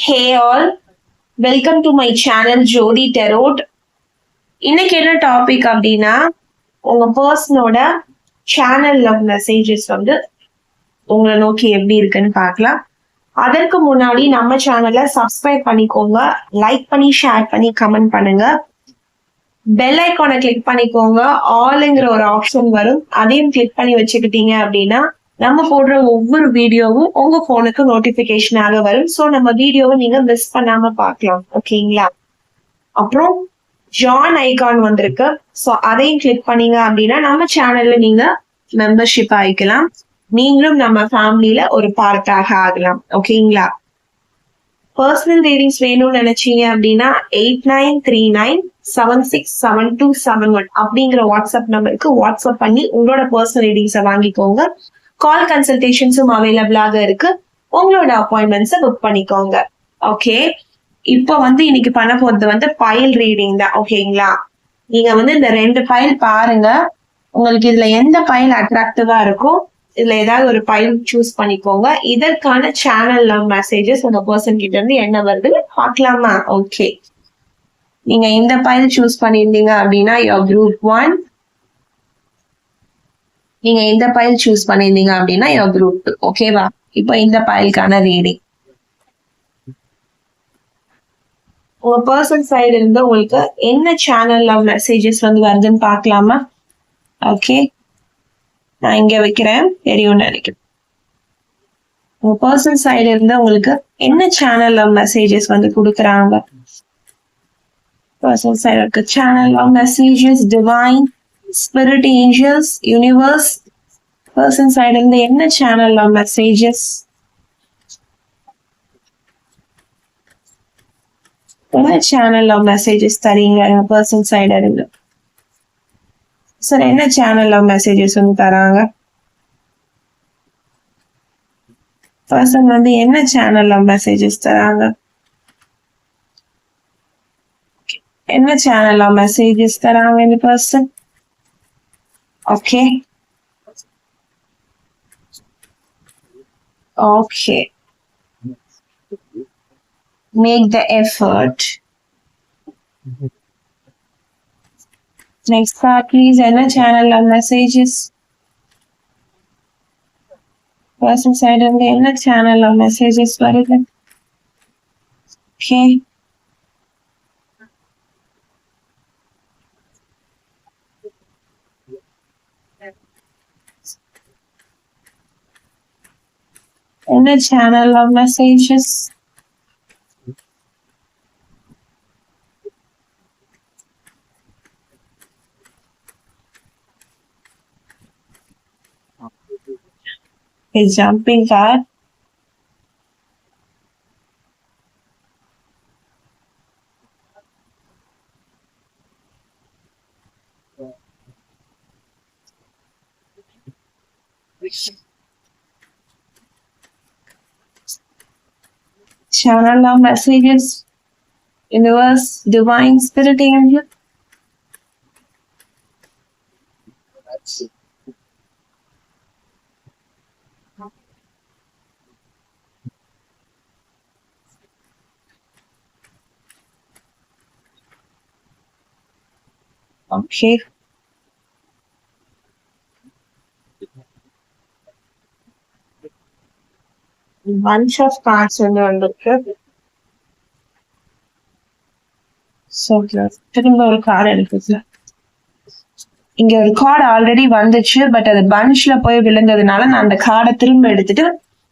Hey all, welcome to my channel Jodi Tarot. இன்னைக்கு என்ன topic அப்படின்னா உங்க பர்சனோட சேனல்ல மெசேஜஸ் வந்து உங்களை நோக்கி எப்படி இருக்குன்னு பார்க்கலாம். அதற்கு முன்னாடி நம்ம சேனலை சப்ஸ்கிரைப் பண்ணிக்கோங்க, லைக் பண்ணி ஷேர் பண்ணி கமெண்ட் பண்ணுங்க. பெல் ஐக்கானை கிளிக் பண்ணிக்கோங்க, ஆல்ங்கிற ஒரு ஆப்ஷன் வரும், அதையும் கிளிக் பண்ணி வச்சுக்கிட்டீங்க அப்படின்னா நம்ம போடுற ஒவ்வொரு வீடியோவும் உங்க போனுக்கு நோட்டிபிகேஷனாக வரும். ஸோ நம்ம வீடியோவை நீங்க மிஸ் பண்ணாம பார்க்கலாம். ஓகேங்களா? அப்புறம் ஜாயின் ஐகான் வந்திருக்கு, ஸோ அதையும் கிளிக் பண்ணீங்க அப்படின்னா நம்ம சேனல்ல நீங்க மெம்பர்ஷிப் ஆயிக்கலாம். நீங்களும் நம்ம ஃபேமிலியில ஒரு பார்ட்டாக ஆகலாம். ஓகேங்களா? பர்சனல் ரீடிங்ஸ் வேணும்னு நினைச்சீங்க அப்படின்னா 8939767271 அப்படிங்கிற வாட்ஸ்அப் நம்பருக்கு வாட்ஸ்அப் பண்ணி உங்களோட பர்சனல் ரீடிங்ஸை வாங்கிக்கோங்க. கால் கன்சல்டேஷன்ஸும் அவைலபிளாக இருக்கு. உங்களோட அப்பாயின்மெண்ட்ஸை புக் பண்ணிக்கோங்க. ஓகே, இப்போ இன்னைக்கு பண்ண போறது பைல் ரீடிங் தான். ஓகேங்களா? நீங்க இந்த 2 பைல் பாருங்க. உங்களுக்கு இதுல எந்த பைல் அட்ராக்டிவா இருக்கும், இதுல ஏதாவது ஒரு பைல் சூஸ் பண்ணிக்கோங்க. இதற்கான சேனல் மெசேஜஸ் உங்க பர்சன் கிட்ட இருந்து என்ன வருது பார்க்கலாமா? ஓகே, நீங்க இந்த பைல் சூஸ் பண்ணிருந்தீங்க அப்படின்னா யுவர் குரூப் 1. நீங்க இந்த பைல் சூஸ் பண்ணிருந்தீங்க அப்படின்னா யுவர் குரூப் 2. ஓகேவா? இப்போ இந்த பைலுக்கான ரீடிங் உங்க பர்சன் சைடு இருந்து உங்களுக்கு என்ன சேனல்ல மெசேஜஸ் வருதுன்னு பார்க்கலாமா? ஓகே, நான் இங்க வைக்கிறேன், தெரியும் நினைக்கிறேன். உங்க பர்சன் சைடு இருந்து உங்களுக்கு என்ன சேனல்ல மெசேஜஸ் கொடுக்குறாங்க? பர்சன் சைடு இருக்க சேனல்ல messages, divine, spirit, angels, universe. Person side இருந்து என்ன சேனல்ல மெசேஜஸ், என்ன சேனல்ல மெசேஜஸ் தரீங்க பர்சன் சைடு இருந்து? சார், என்ன சேனல்ல மெசேஜஸ் தராங்க? பர்சன் என்ன சேனல்ல மெசேஜஸ் தராங்க? என்ன சேனல்ல மெசேஜஸ் தராங்க இந்த person? Okay okay, make the effort. Next part please. என்ன சேனல்ல மெசேஜஸ்? பர்சன் சைடு இருந்து என்ன சேனல்ல மெசேஜஸ் வருது? ஓகே, என்ன சேனல்ல messages? Jumping card. Channel of messages, universe, divine, spirit, angel. Okay. Bunch of cards வந்திருக்கு. So திரும்ப ஒரு கார்டு எடுக்குது. இங்க ஒரு கார்டு ஆல்ரெடி வந்துச்சு, பட் அது பஞ்ச்ல போய் விழுந்ததுனால நான் அந்த கார்டை திரும்ப எடுத்துட்டு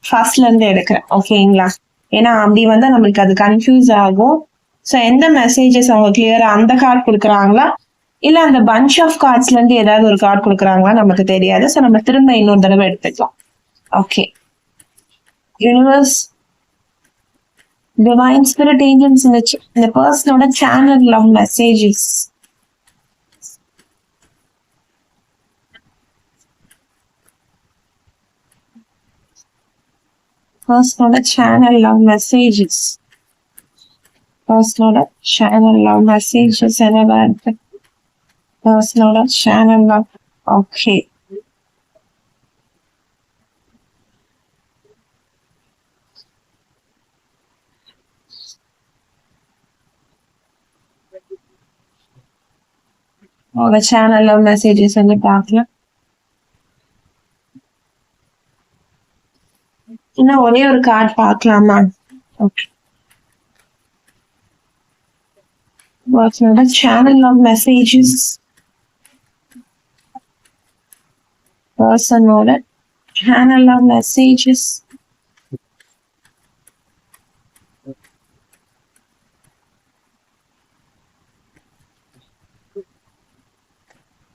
ஃபர்ஸ்ட்ல இருந்து எடுக்கிறேன். ஓகேங்களா? ஏன்னா அப்படி நம்மளுக்கு அது கன்ஃபியூஸ் ஆகும். ஸோ எந்த மெசேஜஸ் அவங்க கிளியரா அந்த கார்டு கொடுக்குறாங்களா இல்ல அந்த பஞ்ச் ஆஃப் கார்ட்ஸ்ல இருந்து ஏதாவது ஒரு கார்டு கொடுக்குறாங்களா நமக்கு தெரியாது. ஸோ நம்ம திரும்ப இன்னொரு தடவை எடுத்துக்கலாம். Okay, universe, divine, spirit, angels, இந்த பர்சனோட channel of messages. Personal channel of messages. Personal channel of messages and about personal channel of okay. உங்க சேனல்ல மெசேஜஸ் வந்து பார்க்கலாம். இன்னும் ஒரே ஒரு கார்டு பார்க்கலாமா? ஓகே. பர்சனோட சேனல் ஆஃப் மெசேஜஸ், பர்சனோட channel of messages,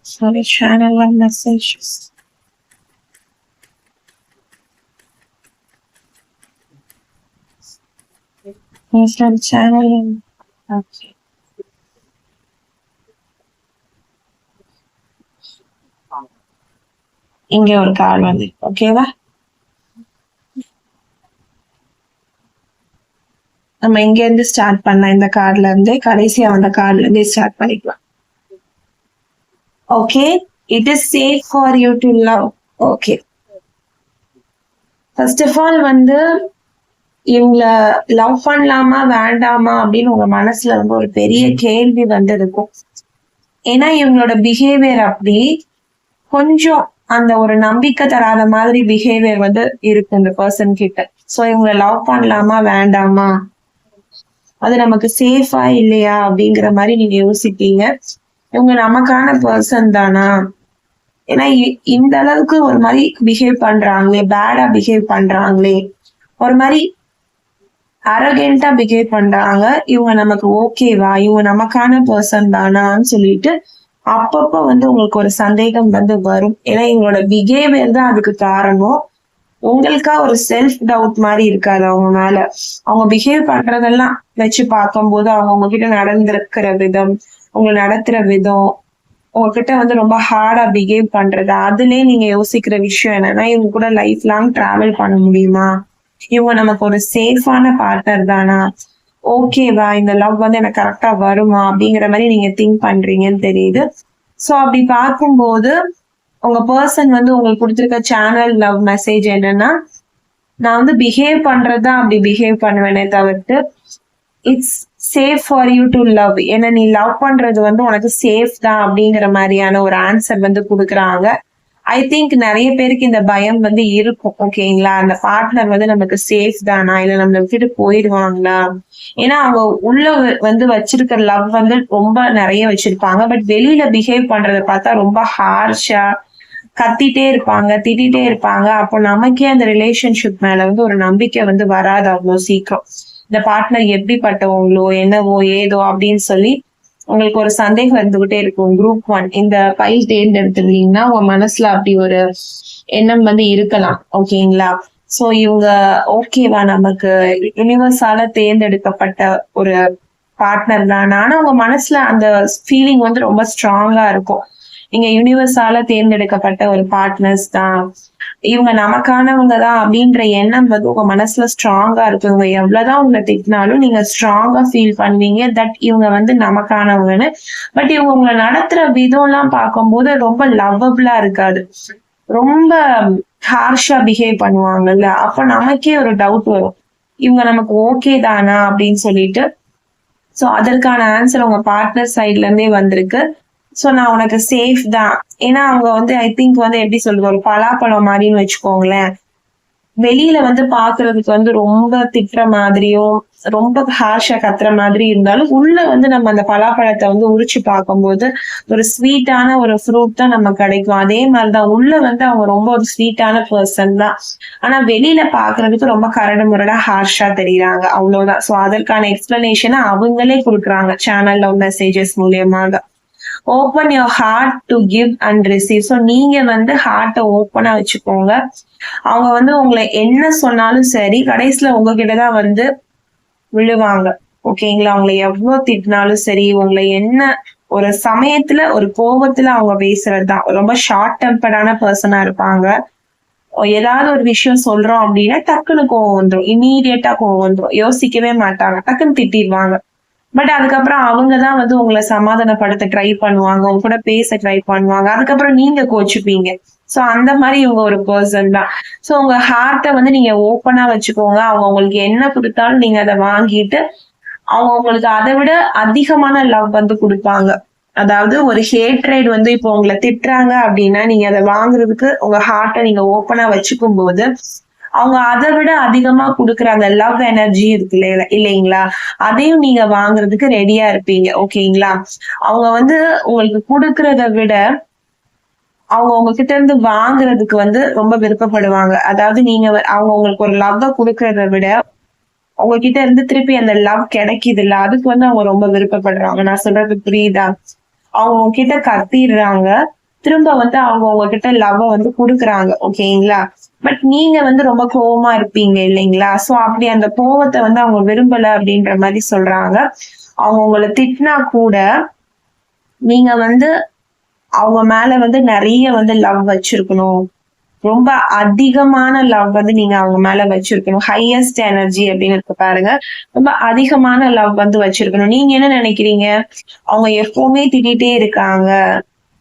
sorry, channel of messages. Instagram channel. Okay. இங்க ஒரு கார்டு வந்து ஓகேவா? நம்ம இங்க இருந்து ஸ்டார்ட் பண்ணலாம். இந்த கார்டுல இருந்து கடைசியா வந்த கார்டுல இருந்து ஸ்டார்ட் பண்ணிக்கலாம். Okay, it is safe for you to love. Okay, first of all வந்து இவங்கள லவ் பண்ணலாமா வேண்டாமா அப்படின்னு உங்க மனசுல வந்து ஒரு பெரிய கேள்வி வந்து இருக்கும். ஏன்னா இவங்களோட பிஹேவியர் அப்படி கொஞ்சம் அந்த ஒரு நம்பிக்கை தராத மாதிரி பிஹேவியர் வந்து இருக்கு இந்த பர்சன் கிட்ட. சோ இவங்களை லவ் பண்ணலாமா வேண்டாமா, அது நமக்கு சேஃபா இல்லையா அப்படிங்கிற மாதிரி நீங்க யோசிப்பீங்க. இவங்க நமக்கான பர்சன் தானா? ஏன்னா இந்த அளவுக்கு ஒரு மாதிரி பிஹேவ் பண்றாங்களே, பேடா பிஹேவ் பண்றாங்களே, ஒரு மாதிரி அரகென்டா பிஹேவ் பண்றாங்க, இவங்க நமக்கு ஓகேவா, இவங்க நமக்கான பர்சன் தானான்னு சொல்லிட்டு அப்பப்ப வந்து உங்களுக்கு ஒரு சந்தேகம் வந்து வரும். ஏன்னா இவங்களோட பிஹேவியர் தான் அதுக்கு காரணம். உங்களுக்கா ஒரு செல்ஃப் டவுட் மாதிரி இருக்காது அவங்க மேல. அவங்க பிஹேவ் பண்றதெல்லாம் வச்சு பார்க்கும்போது அவங்க உங்ககிட்ட நடந்திருக்கிற விதம், உங்களை நடத்துற விதம், உங்ககிட்ட வந்து ரொம்ப ஹார்டா பிஹேவ் பண்றது, அதுலயே நீங்க யோசிக்கிற விஷயம் என்னன்னா இவங்க கூட லைஃப் லாங் டிராவல் பண்ண முடியுமா, இவங்க நமக்கு ஒரு சேஃபான பார்ட்னர் தானா, ஓகேவா, இந்த லவ் வந்து எனக்கு கரெக்டா வருமா அப்படிங்கிற மாதிரி நீங்க திங்க் பண்றீங்கன்னு தெரியுது. சோ அப்படி பார்க்கும்போது உங்க பர்சன் வந்து உங்களுக்கு கொடுத்துருக்க சேனல் லவ் மெசேஜ் என்னன்னா, நான் வந்து பிஹேவ் பண்றதுதான் அப்படி பிஹேவ் பண்ணுவேனே தவிர்த்து it's safe for you to love, ஏன்னா நீ லவ் பண்றது வந்து உனக்கு சேஃப் தான் அப்படிங்கிற மாதிரியான ஒரு ஆன்சர் வந்து கொடுக்குறாங்க. ஐ திங்க் நிறைய பேருக்கு இந்த பயம் வந்து இருக்கும். ஓகேங்களா, அந்த பார்ட்னர் வந்து நமக்கு சேஃப் தானா, இல்ல நம்மளை விட்டுட்டு போயிடுவாங்களா? ஏன்னா அவங்க உள்ள வந்து வச்சிருக்கிற லவ் வந்து ரொம்ப நிறைய வச்சிருப்பாங்க. பட் வெளியில பிஹேவ் பண்றதை பார்த்தா ரொம்ப ஹார்ஷா கத்திட்டே இருப்பாங்க, திட்டிகிட்டே இருப்பாங்க. அப்போ நமக்கே அந்த ரிலேஷன்ஷிப் மேல வந்து ஒரு நம்பிக்கை வந்து வராது அவ்வளோ சீக்கிரம். இந்த பார்ட்னர் எப்படிப்பட்டவங்களோ என்னவோ ஏதோ அப்படின்னு சொல்லி உங்களுக்கு ஒரு சந்தேகம் இருந்துகிட்டே இருக்கும். குரூப் 1 இந்த பைல் தேர்ந்தெடுத்துருந்தீங்கன்னா உங்க மனசுல அப்படி ஒரு எண்ணம் வந்து இருக்கலாம். ஓகேங்களா, சோ இவங்க ஓகேவா, நமக்கு யூனிவர்ஸால தேர்ந்தெடுக்கப்பட்ட ஒரு பார்ட்னர் தான். ஆனா உங்க மனசுல அந்த ஃபீலிங் வந்து ரொம்ப ஸ்ட்ராங்கா இருக்கும். நீங்க யூனிவர்ஸால தேர்ந்தெடுக்கப்பட்ட ஒரு பார்ட்னர்ஸ் தான், இவங்க நமக்கானவங்க தான் அப்படின்ற எண்ணம் வந்து உங்க மனசுல ஸ்ட்ராங்கா இருக்குங்க. எவ்வளவுதான் உங்களை திட்டினாலும் நீங்க ஸ்ட்ராங்கா ஃபீல் பண்ணுவீங்க தட் இவங்க வந்து நமக்கானவங்கன்னு. பட் இவங்க உங்களை நடத்துற விதம் எல்லாம் பார்க்கும்போது ரொம்ப லவ்வபிளா இருக்காது, ரொம்ப ஹார்ஷா பிஹேவ் பண்ணுவாங்கல்ல. அப்ப நமக்கே ஒரு டவுட் வரும், இவங்க நமக்கு ஓகே தானா அப்படின்னு சொல்லிட்டு. சோ அதற்கான ஆன்சர் உங்க பார்ட்னர் சைட்ல இருந்தே வந்திருக்கு. சோ நான் உனக்கு சேஃப் தான். ஏன்னா அவங்க வந்து ஐ திங்க் வந்து எப்படி சொல்றது, ஒரு பலாப்பழம் மாதிரின்னு வச்சுக்கோங்களேன். வெளியில வந்து பாக்குறதுக்கு வந்து ரொம்ப திட்டுற மாதிரியும் ரொம்ப ஹார்ஷா கத்துற மாதிரி இருந்தாலும் உள்ள வந்து நம்ம அந்த பலாப்பழத்தை வந்து உரிச்சு பார்க்கும்போது ஒரு ஸ்வீட்டான ஒரு ஃப்ரூட் தான் நமக்கு கிடைக்கும். அதே மாதிரிதான் உள்ள வந்து அவங்க ரொம்ப ஒரு ஸ்வீட்டான பர்சன் தான். ஆனா வெளியில பாக்குறதுக்கு ரொம்ப கரடு முரடா ஹார்ஷா தெரியுறாங்க, அவ்வளவுதான். சோ அதற்கான எக்ஸ்பிளனேஷனை அவங்களே கொடுக்குறாங்க சேனல் லவ் மெசேஜஸ் மூலியமாக. Open your heart to give and receive. So நீங்க வந்து ஹார்ட்டை ஓப்பனா வச்சுக்கோங்க. அவங்க வந்து உங்களை என்ன சொன்னாலும் சரி கடைசியில உங்ககிட்டதான் வந்து விழுவாங்க. ஓகேங்களா, அவங்களை எவ்வளவு திட்டினாலும் சரி, உங்களை என்ன ஒரு சமயத்துல ஒரு கோபத்துல அவங்க பேசுறதுதான். ரொம்ப ஷார்ட் டெம்பர்டான பர்சனா இருப்பாங்க. ஏதாவது ஒரு விஷயம் சொல்றோம் அப்படின்னா டக்குன்னு கோவம் வந்துடும், இமீடியட்டா கோவம் வந்துடும், யோசிக்கவே மாட்டாங்க, டக்குன்னு திட்டிடுவாங்க. பட் அதுக்கப்புறம் அவங்கதான் வந்து உங்களை சமாதானப்படுத்த ட்ரை பண்ணுவாங்க, உங்க கூட பேச ட்ரை பண்ணுவாங்க. அதுக்கப்புறம் நீங்க கோச்சுப்பீங்க. சோ அந்த மாதிரி இவங்க ஒரு பர்சன் தான். சோ உங்க ஹார்ட்டை வந்து நீங்க ஓப்பனா வச்சுக்கோங்க. அவங்க உங்களுக்கு என்ன கொடுத்தாலும் நீங்க அதை வாங்கிட்டு அவங்க உங்களுக்கு அதை விட அதிகமான லவ் வந்து கொடுப்பாங்க. அதாவது ஒரு ஹேட்ரேட் வந்து இப்போ உங்களை திட்டுறாங்க அப்படின்னா நீங்க அதை வாங்குறதுக்கு உங்க ஹார்ட்டை நீங்க ஓப்பனா வச்சுக்கும் போது அவங்க அதை விட அதிகமா கொடுக்குற அந்த லவ் எனர்ஜி இருக்கு இல்லைங்களா, அதையும் நீங்க வாங்குறதுக்கு ரெடியா இருப்பீங்க. ஓகேங்களா, அவங்க வந்து உங்களுக்கு கொடுக்கறத விட அவங்க உங்ககிட்ட இருந்து வாங்குறதுக்கு வந்து ரொம்ப விருப்பப்படுவாங்க. அதாவது நீங்க அவங்க உங்களுக்கு ஒரு லவ்வை கொடுக்கறத விட உங்ககிட்ட இருந்து திருப்பி அந்த லவ் கிடைக்குது இல்ல, அதுக்கு வந்து அவங்க ரொம்ப விருப்பப்படுறாங்க. நான் சொல்றது புரியுதா? அவங்க உங்ககிட்ட கத்திடுறாங்க, திரும்ப வந்து அவங்க உங்ககிட்ட லவ் வந்து குடுக்குறாங்க. ஓகேங்களா, பட் நீங்க வந்து ரொம்ப கோவமா இருப்பீங்க இல்லைங்களா, சோ அப்படி அந்த கோவத்தை வந்து அவங்க விரும்பல அப்படின்ற மாதிரி சொல்றாங்க. அவங்க உங்களை திட்டினா கூட நீங்க வந்து அவங்க மேல வந்து நிறைய வந்து லவ் வச்சிருக்கணும். ரொம்ப அதிகமான லவ் வந்து நீங்க அவங்க மேல வச்சிருக்கணும். ஹையஸ்ட் எனர்ஜி அப்படின்னு இருக்கு பாருங்க. ரொம்ப அதிகமான லவ் வந்து வச்சிருக்கணும். நீங்க என்ன நினைக்கிறீங்க? அவங்க எப்பவுமே திட்டிகிட்டே இருக்காங்க.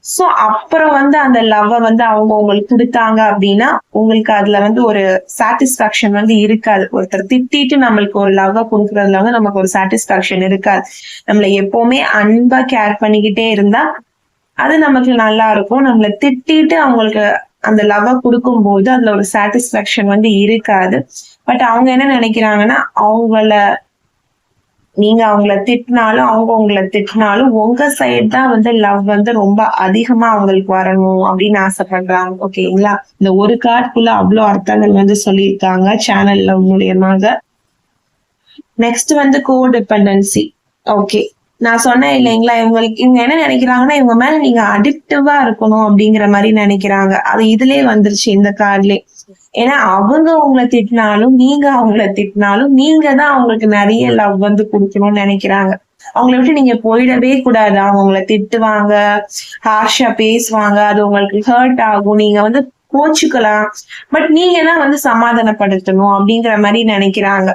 சோ அப்புறம் வந்து அந்த லவ் வந்து அவங்க உங்களுக்கு கொடுத்தாங்க அப்படின்னா உங்களுக்கு அதுல வந்து ஒரு சாட்டிஸ்பாக்சன் வந்து இருக்காது. ஒருத்தர் திட்டிட்டு நம்மளுக்கு ஒரு லவ் கொடுக்கறதுல வந்து நமக்கு ஒரு சாட்டிஸ்பாக்சன் இருக்காது. நம்மள எப்பவுமே அன்பா கேர் பண்ணிக்கிட்டே இருந்தா அது நமக்கு நல்லா இருக்கும். நம்மள திட்டிட்டு அவங்களுக்கு அந்த லவ் கொடுக்கும்போது அதுல ஒரு சாட்டிஸ்பாக்சன் வந்து இருக்காது. பட் அவங்க என்ன நினைக்கிறாங்கன்னா நீங்க அவங்கள திட்டினாலும் அவங்க உங்களை திட்டினாலும் உங்க சைடு தான் வந்து லவ் வந்து ரொம்ப அதிகமா அவங்களுக்கு வரணும் அப்படின்னு ஆசைப்படுறாங்க. ஓகேங்களா, இந்த ஒரு கார்டுக்குள்ள அவ்வளவு அர்த்தங்கள் வந்து சொல்லியிருக்காங்க சேனல்ல மூலியமாக. நெக்ஸ்ட் வந்து கோடிபெண்டன்சி. ஓகே, நான் சொன்னேன் இல்லைங்களா, இவங்க என்ன நினைக்கிறாங்கன்னா இவங்க மேல நீங்க அடிக்டிவா இருக்கணும் அப்படிங்கிற மாதிரி நினைக்கிறாங்க. அது இதுலயே வந்துருச்சு இந்த கார்ட்லயே. ஏன்னா அவங்க உங்களை திட்டினாலும் நீங்க அவங்கள திட்டினாலும் நீங்க தான் அவங்களுக்கு நிறைய லவ் வந்து கொடுக்கணும்னு நினைக்கிறாங்க. அவங்கள விட்டு நீங்க போயிடவே கூடாது. அவங்க உங்களை திட்டுவாங்க, ஹார்ஷா பேசுவாங்க, அது உங்களுக்கு ஹர்ட் ஆகும், நீங்க வந்து கோச்சுக்கலாம். பட் நீங்க தான் வந்து சமாதானப்படுத்தணும் அப்படிங்கிற மாதிரி நினைக்கிறாங்க.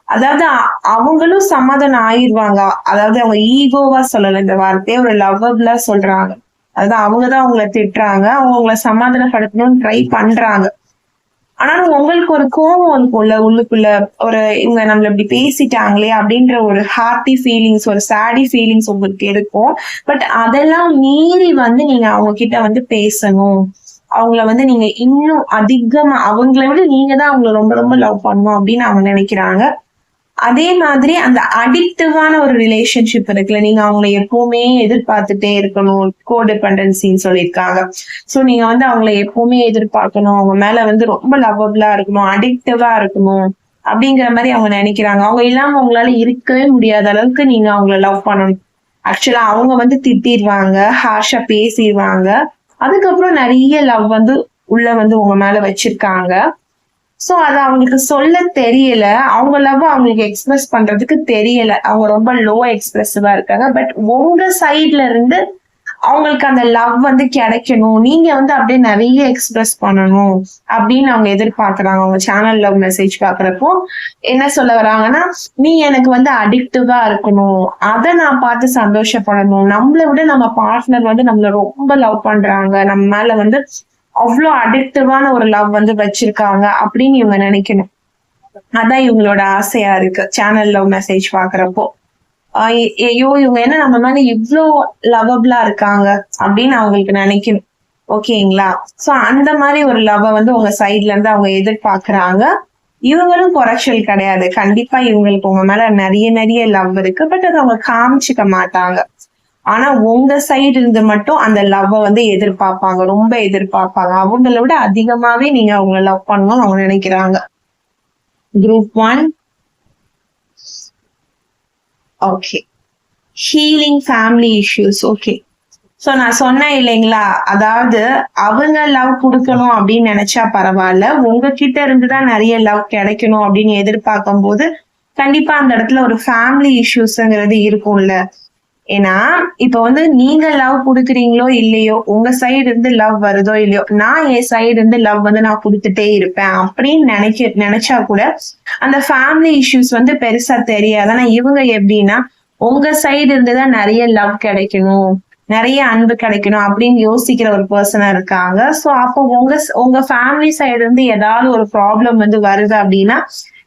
அதாவது அவங்களும் சமாதானம் ஆயிடுவாங்க. அதாவது அவங்க ஈகோவா சொல்லல இந்த வார்த்தையை, ஒரு லவ்வபிளா சொல்றாங்க. அதாவது அவங்கதான் அவங்கள திட்டுறாங்க, அவங்க உங்களை சமாதானப்படுத்தணும்னு ட்ரை பண்றாங்க. ஆனாலும் உங்களுக்கு ஒரு கோபம் இருக்கும்ல உள்ளுக்குள்ள, ஒரு இவங்க நம்மள இப்படி பேசிட்டாங்களே அப்படின்ற ஒரு ஹாப்பி ஃபீலிங்ஸ், ஒரு சேடி ஃபீலிங்ஸ் உங்களுக்கு இருக்கும். பட் அதெல்லாம் மீறி வந்து நீங்க அவங்க கிட்ட வந்து பேசணும். அவங்கள வந்து நீங்க இன்னும் அதிகமா அவங்கள விட நீங்க தான் அவங்கள ரொம்ப ரொம்ப லவ் பண்ணணும் அப்படின்னு அவங்க நினைக்கிறாங்க. அதே மாதிரி அந்த அடிக்டிவான ஒரு ரிலேஷன்ஷிப் இருக்குல்ல, நீங்க அவங்களை எப்பவுமே எதிர்பார்த்துட்டே இருக்கணும், கோடிபெண்டன்சின்னு சொல்லியிருக்காங்க. சோ நீங்க வந்து அவங்களை எப்பவுமே எதிர்பார்க்கணும், அவங்க மேல வந்து ரொம்ப லவ்வபிளா இருக்கணும், அடிக்டிவா இருக்கணும் அப்படிங்கிற மாதிரி அவங்க நினைக்கிறாங்க. அவங்க இல்லாம அவங்களால இருக்கவே முடியாத அளவுக்கு நீங்க அவங்கள லவ் பண்ணணும். ஆக்சுவலா அவங்க வந்து திட்டிடுவாங்க, ஹார்ஷா பேசிடுவாங்க, அதுக்கப்புறம் நிறைய லவ் வந்து உள்ள வந்து உங்க மேல வச்சிருக்காங்க. சோ அது அவங்களுக்கு சொல்ல தெரியல, அவங்க லவ் அவங்களுக்கு எக்ஸ்பிரஸ் பண்றதுக்கு தெரியல, அவங்க ரொம்ப லோ எக்ஸ்பிரசிவா இருக்காங்க. பட் உங்க சைட்ல இருந்து அவங்களுக்கு அந்த லவ் வந்து கிடைக்கணும், நீங்க வந்து அப்படியே நிறைய எக்ஸ்பிரஸ் பண்ணணும் அப்படின்னு அவங்க எதிர்பார்க்கறாங்க. அவங்க சேனல் லவ் மெசேஜ் பாக்குறப்போ என்ன சொல்ல வராங்கன்னா, நீ எனக்கு வந்து அடிக்டிவா இருக்கணும், அதை நான் பார்த்து சந்தோஷப்படணும், நம்மளை விட நம்ம பார்ட்னர் வந்து நம்மள ரொம்ப லவ் பண்றாங்க, நம்ம மேல வந்து அவ்வளவு அடிக்டிவான ஒரு லவ் வந்து வச்சிருக்காங்க அப்படின்னு இவங்க நினைக்கணும். அதான் இவங்களோட ஆசையா இருக்கு சேனல் லவ் மெசேஜ் பாக்குறப்போ. ஐயோ இவங்க என்ன நம்ம மேல இவ்ளோ லவபிளா இருக்காங்க அப்படின்னு அவங்களுக்கு நினைக்கணும். ஓகேங்களா, சோ அந்த மாதிரி ஒரு லவ் வந்து உங்க சைட்ல இருந்து அவங்க எதிர்பார்க்கறாங்க. இவங்களும் குறைச்சல் கிடையாது, கண்டிப்பா இவங்களுக்கு உங்க மேல நிறைய நிறைய லவ் இருக்கு. பட் அதை அவங்க காமிச்சுக்க மாட்டாங்க. ஆனா உங்க சைடு இருந்து மட்டும் அந்த லவ் வந்து எதிர்பார்ப்பாங்க, ரொம்ப எதிர்பார்ப்பாங்க. அவங்கள விட அதிகமாவே நீங்க அவங்கள லவ் பண்ணணும்னு அவங்க நினைக்கிறாங்க. Group 1. Okay, healing family issues. Okay, so நான் சொன்னேன் இல்லைங்களா, அதாவது அவங்க லவ் கொடுக்கணும் அப்படின்னு நினைச்சா பரவாயில்ல, உங்ககிட்ட இருந்துதான் நிறைய லவ் கிடைக்கணும் அப்படின்னு எதிர்பார்க்கும் போது கண்டிப்பா அந்த இடத்துல ஒரு ஃபேமிலி இஷ்யூஸ்ங்கிறது இருக்கும்ல. ஏன்னா இப்ப வந்து நீங்க லவ் கொடுக்குறீங்களோ இல்லையோ, உங்க சைடு இருந்து லவ் வருதோ இல்லையோ, நான் என் சைடு இருந்து லவ் வந்து நான் கொடுத்துட்டே இருப்பேன் அப்படின்னு நினைச்சா கூட அந்த ஃபேமிலி இஷ்யூஸ் வந்து பெருசா தெரியாது. ஆனா இவங்க எப்படின்னா உங்க சைடு இருந்துதான் நிறைய லவ் கிடைக்கணும், நிறைய அன்பு கிடைக்கணும் அப்படின்னு யோசிக்கிற ஒரு பர்சனா இருக்காங்க. சோ அப்போ உங்க ஃபேமிலி சைடு இருந்து ஏதாவது ஒரு ப்ராப்ளம் வந்து வருது அப்படின்னா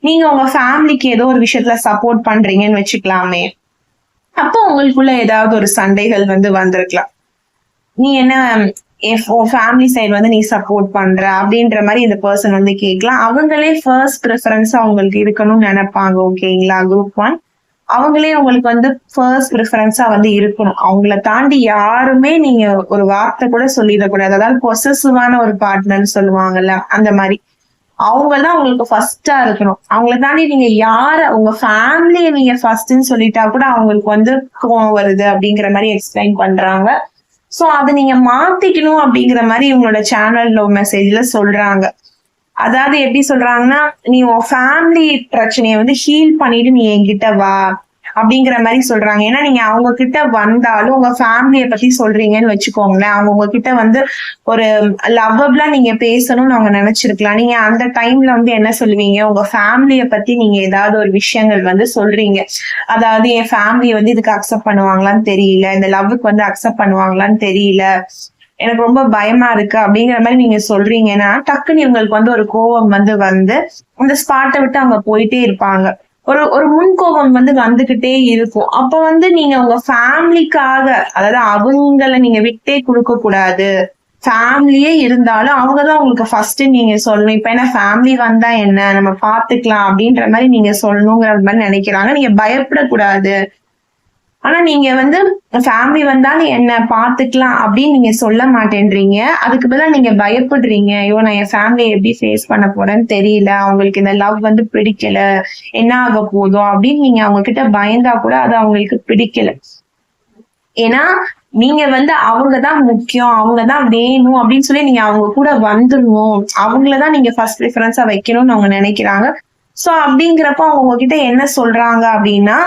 நீங்க உங்க ஃபேமிலிக்கு ஏதோ ஒரு விஷயத்துல சப்போர்ட் பண்றீங்கன்னு வச்சுக்கலாமே. அப்போ உங்களுக்குள்ள ஏதாவது ஒரு சண்டைகள் வந்து வந்திருக்கலாம். நீ என்ன ஃபேமிலி சைடு வந்து நீ சப்போர்ட் பண்ற அப்படின்ற மாதிரி இந்த பர்சன் வந்து கேட்கலாம். அவங்களே ஃபர்ஸ்ட் ப்ரிஃபரன்ஸ் அவங்களுக்கு இருக்கணும்னு நினைப்பாங்க. ஓகேங்களா? குரூப் 1 அவங்களே உங்களுக்கு வந்து ஃபர்ஸ்ட் ப்ரிஃபரன்ஸா வந்து இருக்கணும். அவங்கள தாண்டி யாருமே நீங்க ஒரு வார்த்தை கூட சொல்லிடக்கூடாது. அதாவது பொசசிவான ஒரு பார்ட்னர்னு சொல்லுவாங்கல்ல, அந்த மாதிரி. அவங்க தான் உங்களுக்கு ஃபர்ஸ்டா இருக்கணும். அவங்கள தாண்டி நீங்க உங்க ஃபேமிலிய நீங்க ஃபர்ஸ்ட்ன்னு சொல்லிட்டா கூட அவங்களுக்கு வந்து கோவம் வருது அப்படிங்கிற மாதிரி எக்ஸ்பிளைன் பண்றாங்க. சோ அதை நீங்க மாத்திக்கணும் அப்படிங்கிற மாதிரி இவங்களோட சேனல்ல மெசேஜ்ல சொல்றாங்க. அதாவது எப்படி சொல்றாங்கன்னா, நீ உன் ஃபேமிலி பிரச்சனையை வந்து ஹீல் பண்ணிட்டு நீ என்கிட்ட வா அப்படிங்கிற மாதிரி சொல்றாங்க. ஏன்னா நீங்க அவங்க கிட்ட வந்தாலும் உங்க ஃபேமிலிய பத்தி சொல்றீங்கன்னு வச்சுக்கோங்களேன், அவங்க உங்ககிட்ட வந்து ஒரு லவ்வபிளா நீங்க பேசணும்னு அவங்க நினைச்சிருக்கலாம். நீங்க அந்த டைம்ல வந்து என்ன சொல்லுவீங்க, உங்க ஃபேமிலிய பத்தி நீங்க ஏதாவது ஒரு விஷயங்கள் வந்து சொல்றீங்க. அதாவது என் ஃபேமிலி வந்து இதுக்கு அக்செப்ட் பண்ணுவாங்களான்னு தெரியல, இந்த லவ்வுக்கு வந்து அக்செப்ட் பண்ணுவாங்களான்னு தெரியல, எனக்கு ரொம்ப பயமா இருக்கு அப்படிங்கிற மாதிரி நீங்க சொல்றீங்கன்னா, டக்குன்னு இவங்களுக்கு வந்து ஒரு கோபம் வந்து அந்த ஸ்பாட்டை விட்டு அவங்க போயிட்டே இருப்பாங்க. ஒரு ஒரு முன்கோபம் வந்து வந்துகிட்டே இருக்கும். அப்ப வந்து நீங்க உங்க ஃபேமிலிக்காக, அதாவது அவங்கள நீங்க விட்டே கொடுக்க கூடாது. ஃபேமிலியே இருந்தாலும் அவங்கதான் உங்களுக்கு ஃபர்ஸ்ட் நீங்க சொல்லணும். இப்ப என்ன ஃபேமிலி வந்தா என்ன, நம்ம பாத்துக்கலாம் அப்படின்ற மாதிரி நீங்க சொல்லணுங்கிற மாதிரி நினைக்கிறாங்க. நீங்க பயப்படக்கூடாது. ஆனா நீங்க வந்து ஃபேமிலி வந்தாலும் என்ன பாத்துக்கலாம் அப்படின்னு நீங்க சொல்ல மாட்டேன்றீங்க. அதுக்கு பதிலா நீங்க பயப்படுறீங்க. ஐயோ, நான் என் ஃபேமிலியை எப்படி ஃபேஸ் பண்ண போறேன்னு தெரியல, அவங்களுக்கு இந்த லவ் வந்து பிடிக்கல, என்ன ஆக போதும் அப்படின்னு நீங்க அவங்க கிட்ட பயந்தா கூட அது அவங்களுக்கு பிடிக்கல. ஏன்னா நீங்க வந்து அவங்கதான் முக்கியம், அவங்கதான் வேணும் அப்படின்னு சொல்லி நீங்க அவங்க கூட வந்துடணும், அவங்களதான் நீங்க ஃபர்ஸ்ட் ப்ரிஃபரன்ஸா வைக்கணும்னு அவங்க நினைக்கிறாங்க. சோ அப்படிங்கிறப்ப அவங்க உங்ககிட்ட என்ன சொல்றாங்க அப்படின்னா,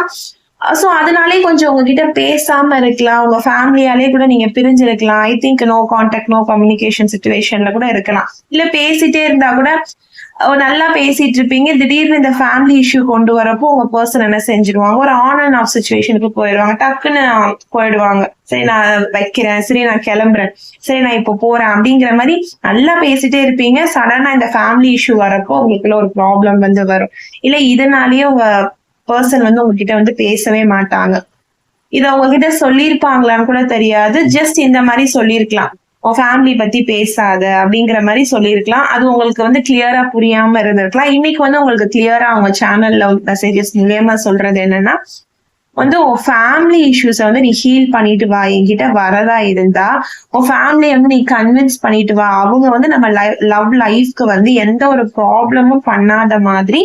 சோ அதனாலே கொஞ்சம் உங்ககிட்ட பேசாம இருக்கலாம். உங்க ஃபேமிலியாலே கூட நீங்க பிரிஞ்சிருக்கலாம். I think no contact, no communication சிச்சுவேஷன்ல கூட இருக்கலாம். இல்ல பேசிட்டே இருந்தா கூட நல்லா பேசிட்டு இருப்பீங்க. திடீர்னு இந்த ஃபேமிலி இஷ்யூ கொண்டு வரப்போ உங்க பர்சன் என்ன செஞ்சிருவாங்க, ஒரு ஆன் அண்ட் ஆஃப் சிச்சுவேஷனுக்கு போயிடுவாங்க. டக்குன்னு போயிடுவாங்க. சரி நான் வைக்கிறேன், சரி நான் கிளம்புறேன், சரி நான் இப்போ போறேன் அப்படிங்கிற மாதிரி நல்லா பேசிட்டே இருப்பீங்க. சடனா இந்த ஃபேமிலி இஷ்யூ வரப்போ உங்களுக்குள்ள ஒரு ப்ராப்ளம் வந்து வரும். இல்ல இதனாலயே உங்க பர்சன் வந்து உங்ககிட்ட வந்து பேசவே மாட்டாங்க. இத உங்ககிட்ட சொல்லியிருப்பாங்களான்னு கூட தெரியாது. ஜஸ்ட் இந்த மாதிரி சொல்லியிருக்கலாம், உன் ஃபேமிலி பத்தி பேசாத அப்படிங்கிற மாதிரி சொல்லியிருக்கலாம். அது உங்களுக்கு வந்து கிளியரா புரியாம இருந்திருக்கலாம். இன்னைக்கு வந்து உங்களுக்கு கிளியரா அவங்க சேனல்ல மெசேஜஸ் மூலியமா சொல்றது என்னன்னா, வந்து உன் ஃபேமிலி இஷ்யூஸ வந்து நீ ஹீல் பண்ணிட்டு வா. என்கிட்ட வரதா இருந்தா உன் ஃபேமிலியை வந்து நீ கன்வின்ஸ் பண்ணிட்டு வா. அவங்க வந்து நம்ம லவ் லைஃப்க்கு வந்து எந்த ஒரு ப்ராப்ளமும் பண்ணாத மாதிரி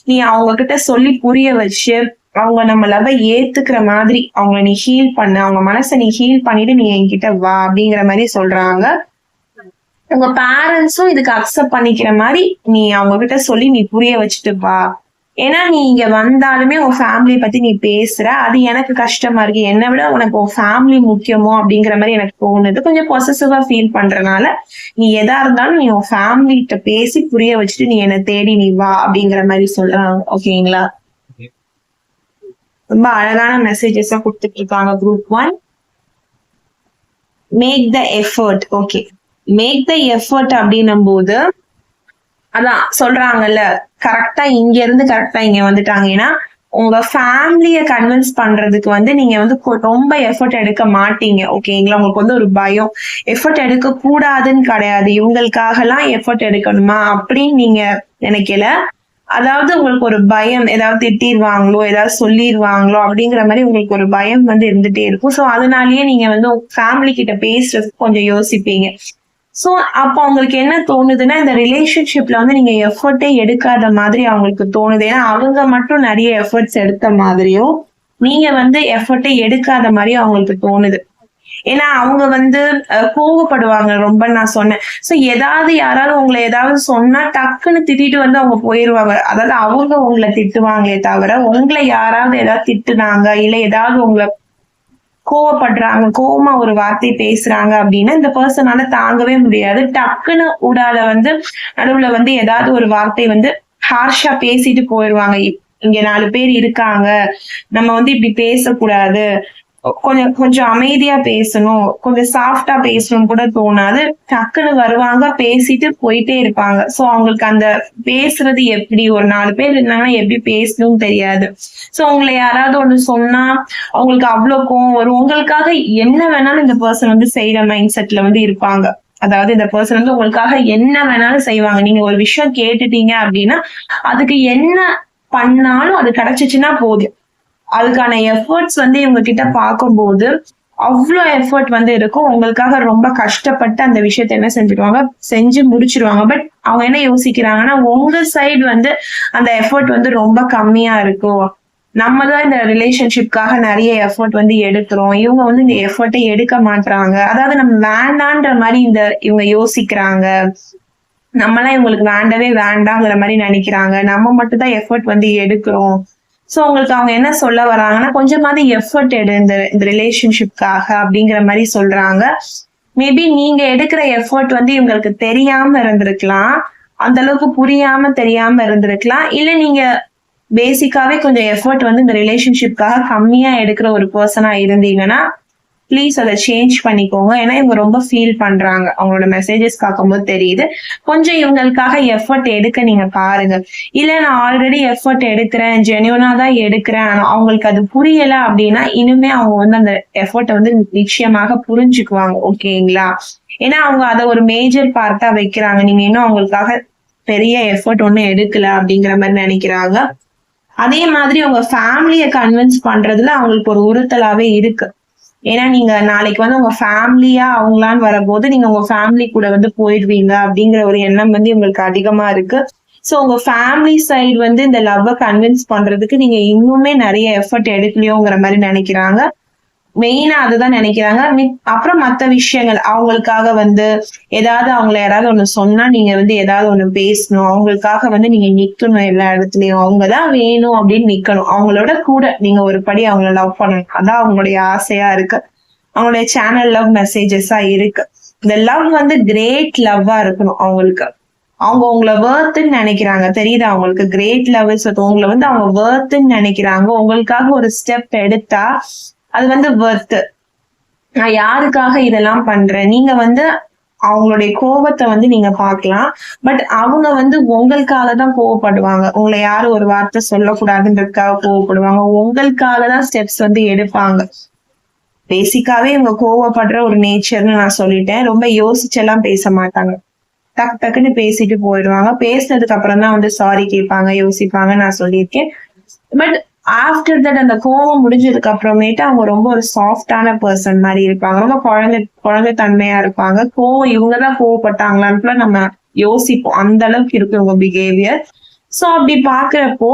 நீ அவங்க கிட்ட சொல்லி புரிய வச்சு, அவங்க நம்ம லவ்வை ஏத்துக்கிற மாதிரி அவங்கள நீ ஹீல் பண்ண, அவங்க மனசை நீ ஹீல் பண்ணிட்டு நீ என்கிட்ட வா அப்படிங்கிற மாதிரி சொல்றாங்க. உங்க பேரண்ட்ஸும் இதுக்கு அக்செப்ட் பண்ணிக்கிற மாதிரி நீ அவங்க கிட்ட சொல்லி நீ புரிய வச்சுட்டு வா. ஏன்னா நீ இங்க வந்தாலுமே உன் ஃபேமிலியை பத்தி நீ பேசுற, அது எனக்கு கஷ்டமா இருக்கு. என்னை விட உனக்கு உன் ஃபேமிலி முக்கியமோ அப்படிங்கிற மாதிரி எனக்கு தோணுது. கொஞ்சம் பொசசிவா ஃபீல் பண்றதுனால நீ எதா இருந்தாலும் நீ உன் ஃபேமிலி கிட்ட பேசி புரிய வச்சுட்டு நீ என்னை தேடி நீ வா அப்படிங்கிற மாதிரி சொல்றாங்க. ஓகேங்களா? ரொம்ப அழகான மெசேஜஸா கொடுத்துட்டு இருக்காங்க group 1. Make the effort. Okay, make the effort அப்படின்னும் போது அதான் சொல்றாங்கல்ல, கரெக்டா இங்க இருந்து கரெக்டா இங்க வந்துட்டாங்க. ஏன்னா உங்க ஃபேமிலிய கன்வின்ஸ் பண்றதுக்கு வந்து நீங்க வந்து ரொம்ப எஃபர்ட் எடுக்க மாட்டீங்க. ஓகேங்களா? உங்களுக்கு வந்து ஒரு பயம், எஃபர்ட் எடுக்க கூடாதுன்னு கிடையாது, இவங்களுக்காக எல்லாம் எஃபர்ட் எடுக்கணுமா அப்படின்னு நீங்க நினைக்கல. அதாவது உங்களுக்கு ஒரு பயம், ஏதாவது திட்டிடுவாங்களோ, ஏதாவது சொல்லிடுவாங்களோ அப்படிங்கிற மாதிரி உங்களுக்கு ஒரு பயம் வந்து இருந்துட்டே இருக்கும். சோ அதனாலயே நீங்க வந்து உங்க ஃபேமிலி கிட்ட பேசுறதுக்கு கொஞ்சம் யோசிப்பீங்க. சோ அப்ப அவங்களுக்கு என்ன தோணுதுன்னா, இந்த ரிலேஷன்ஷிப்ல வந்து நீங்க எஃபர்ட்டே எடுக்காத மாதிரி அவங்களுக்கு தோணுது. ஏன்னா அவங்க மட்டும் நிறைய எஃபர்ட்ஸ் எடுத்த மாதிரியும் நீங்க வந்து எஃபர்ட்டே எடுக்காத மாதிரியும் அவங்களுக்கு தோணுது. ஏன்னா அவங்க வந்து கோவப்படுவாங்க ரொம்ப, நான் சொன்னேன். சோ ஏதாவது யாராவது உங்களை ஏதாவது சொன்னா டக்குன்னு திட்டிட்டு வந்து அவங்க போயிருவாங்க. அதாவது அவங்க உங்களை திட்டுவாங்களே தவிர, உங்களை யாராவது ஏதாவது திட்டுனாங்க இல்ல ஏதாவது உங்களை கோவப்படுறாங்க, கோவமா ஒரு வார்த்தை பேசுறாங்க அப்படின்னா இந்த பர்சனால தாங்கவே முடியாது. டக்குன்னு ஊடால வந்து நடுவுல வந்து ஏதாவது ஒரு வார்த்தை வந்து ஹார்ஷா பேசிட்டு போயிருவாங்க. இங்க 4 பேர் இருக்காங்க, நம்ம வந்து இப்படி பேசக்கூடாது, கொஞ்சம் கொஞ்சம் அமைதியா பேசணும், கொஞ்சம் சாஃப்டா பேசணும் கூட தோணாது. டக்குன்னு வருவாங்க, பேசிட்டு போயிட்டே இருப்பாங்க. சோ அவங்களுக்கு அந்த பேசுறது எப்படி, ஒரு 4 பேர் இருந்தாங்கன்னா எப்படி பேசணும்னு தெரியாது. சோ உங்கள யாராவது ஒண்ணு சொன்னா அவங்களுக்கு அவ்ளோ கோவம் வரும். உங்களுக்காக என்ன வேணாலும் இந்த பெர்சன் வந்து செய்யற மைண்ட் செட்ல வந்து இருப்பாங்க. அதாவது இந்த பெர்சன் வந்து உங்களுக்காக என்ன வேணாலும் செய்வாங்க. நீங்க ஒரு விஷயம் கேட்டுட்டீங்க அப்படின்னா, அதுக்கு என்ன பண்ணாலும் அது கிடைச்சுச்சுன்னா போதும். அதுக்கான எஃபர்ட்ஸ் வந்து இவங்க கிட்ட பார்க்கும்போது அவ்வளோ எஃபர்ட் வந்து இருக்கும். உங்களுக்காக ரொம்ப கஷ்டப்பட்டு அந்த விஷயத்த என்ன செஞ்சுருவாங்க, செஞ்சு முடிச்சிருவாங்க. பட் அவங்க என்ன யோசிக்கிறாங்கன்னா, உங்க சைடு வந்து அந்த எஃபர்ட் வந்து ரொம்ப கம்மியா இருக்கும். நம்ம தான் இந்த ரிலேஷன்ஷிப்காக நிறைய எஃபர்ட் வந்து எடுக்கிறோம். இவங்க வந்து இந்த எஃபர்ட்டை எடுக்க மாட்றாங்க. அதாவது நம்ம வேண்டான்ற மாதிரி இவங்க யோசிக்கிறாங்க. நம்மலாம் இவங்களுக்கு வேண்டவே வேண்டாங்கிற மாதிரி நினைக்கிறாங்க. நம்ம மட்டும் தான் எஃபர்ட் வந்து எடுக்கிறோம். சோ உங்களுக்கு அவங்க என்ன சொல்ல வராங்கன்னா, கொஞ்சமாவது எஃபர்ட் எடு இந்த ரிலேஷன்ஷிப்காக அப்படிங்கிற மாதிரி சொல்றாங்க. மேபி நீங்க எடுக்கிற எஃபர்ட் வந்து இவங்களுக்கு தெரியாம இருந்திருக்கலாம். அந்த அளவுக்கு புரியாம தெரியாம இருந்திருக்கலாம். இல்ல நீங்க பேசிக்காவே கொஞ்சம் எஃபர்ட் வந்து இந்த ரிலேஷன்ஷிப்காக கம்மியா எடுக்கிற ஒரு பர்சனா இருந்தீங்கன்னா, ப்ளீஸ் அதை சேஞ்ச் பண்ணிக்கோங்க. ஏன்னா இவங்க ரொம்ப ஃபீல் பண்றாங்க. அவங்களோட மெசேஜஸ் பார்க்கும்போது தெரியுது. கொஞ்சம் இவங்களுக்காக எஃபர்ட் எடுக்க நீங்க பாருங்க. இல்ல நான் ஆல்ரெடி எஃபர்ட் எடுக்கிறேன், ஜென்யூனா தான் எடுக்கிறேன், அவங்களுக்கு அது புரியல அப்படின்னா இனிமே அவங்க வந்து அந்த எஃபர்ட்டை வந்து நிச்சயமாக புரிஞ்சுக்குவாங்க. ஓகேங்களா? ஏன்னா அவங்க அதை ஒரு மேஜர் பார்ட்டா வைக்கிறாங்க. நீங்க இன்னும் அவங்களுக்காக பெரிய எஃபர்ட் ஒன்னும் எடுக்கல அப்படிங்கிற மாதிரி நினைக்கிறாங்க. அதே மாதிரி உங்க ஃபேமிலியை கன்வின்ஸ் பண்றதுல அவங்களுக்கு ஒரு உறுத்தலாவே இருக்கு. ஏன்னா நீங்க நாளைக்கு வந்து உங்க ஃபேமிலியா அவங்களான்னு வரும்போது நீங்க உங்க ஃபேமிலி கூட வந்து போயிடுவீங்க அப்படிங்கிற ஒரு எண்ணம் வந்து இவங்களுக்கு அதிகமா இருக்கு. சோ உங்க ஃபேமிலி சைடு வந்து இந்த லவ்வை கன்வின்ஸ் பண்றதுக்கு நீங்க இன்னுமே நிறைய எஃபர்ட் எடுக்கலையோங்கிற மாதிரி நினைக்கிறாங்க. மெயினா அதுதான் நினைக்கிறாங்க. அப்புறம் மத்த விஷயங்கள் அவங்களுக்காக வந்து ஏதாவது அவங்கள யாராவது ஒண்ணு சொன்னா நீங்க வந்து ஏதாவது ஒண்ணு பேசணும். அவங்களுக்காக வந்து நீங்க நிக்கணும் எல்லா இடத்துலயும். அவங்கதான் வேணும் அப்படின்னு நிக்கணும். அவங்களோட கூட நீங்க ஒரு படி அவங்கள லவ் பண்ணணும். அதான் அவங்களுடைய ஆசையா இருக்கு. அவங்களுடைய சேனல் லவ் மெசேஜஸா இருக்கு. இந்த லவ் வந்து கிரேட் லவ்வா இருக்கணும் அவங்களுக்கு. அவங்க உங்களை வேர்த்துன்னு நினைக்கிறாங்க. தெரியுது அவங்களுக்கு கிரேட் லவ். உங்களை வந்து அவங்க வேர்த்துன்னு நினைக்கிறாங்க. உங்களுக்காக ஒரு ஸ்டெப் எடுத்தா அது வந்து வர்த்து. நான் யாருக்காக இதெல்லாம் பண்றேன்? நீங்க வந்து அவங்களுடைய கோபத்தை வந்து நீங்க பார்க்கலாம். பட் அவங்க வந்து உங்களுக்காக தான் கோவப்படுவாங்க. உங்களை யாரும் ஒரு வார்த்தை சொல்லக்கூடாதுன்றதுக்காக கோவப்படுவாங்க. உங்களுக்காக தான் ஸ்டெப்ஸ் வந்து எடுப்பாங்க. பேசிக்காவே இவங்க கோவப்படுற ஒரு நேச்சர்னு நான் சொல்லிட்டேன். ரொம்ப யோசிச்செல்லாம் பேச மாட்டாங்க. டக்கு டக்குன்னு பேசிட்டு போயிடுவாங்க. பேசினதுக்கு அப்புறம் தான் வந்து சாரி கேட்பாங்க, யோசிப்பாங்க நான் சொல்லியிருக்கேன். பட் ஆஃப்டர் தட் அந்த கோவம் முடிஞ்சதுக்கு அப்புறமேட்டு அவங்க ரொம்ப ஒரு சாஃப்டான பர்சன் மாதிரி இருப்பாங்க. ரொம்ப குழந்தை தன்மையா இருப்பாங்க. கோவம் இவங்கதான் கோவப்பட்டாங்களான்னு நம்ம யோசிப்போம். அந்த அளவுக்கு இருக்கு இவங்க பிஹேவியர். சோ அப்படி பாக்குறப்போ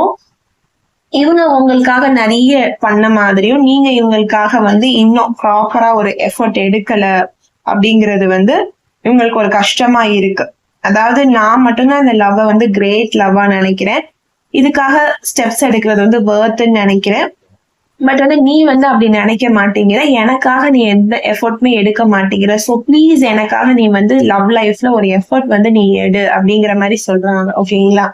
இவங்க உங்களுக்காக நிறைய பண்ண மாதிரியும் நீங்க இவங்களுக்காக வந்து இன்னும் ப்ராப்பரா ஒரு எஃபர்ட் எடுக்கல அப்படிங்கிறது வந்து இவங்களுக்கு ஒரு கஷ்டமா இருக்கு. அதாவது நான் மட்டும்தான் இந்த லவ்வை வந்து கிரேட் லவ்வா நினைக்கிறேன். இதுக்காக ஸ்டெப்ஸ் எடுக்கிறது வந்து வர்த்துன்னு நினைக்கிறேன். பட் வந்து நீ வந்து அப்படி நினைக்க மாட்டேங்கிற. எனக்காக நீ எந்த எஃபர்ட்மே எடுக்க மாட்டேங்கிற. ஸோ ப்ளீஸ் எனக்காக நீ வந்து லவ் லைஃப்ல ஒரு எஃபர்ட் வந்து நீ எடு அப்படிங்கிற மாதிரி சொல்றாங்க. ஓகேங்களா?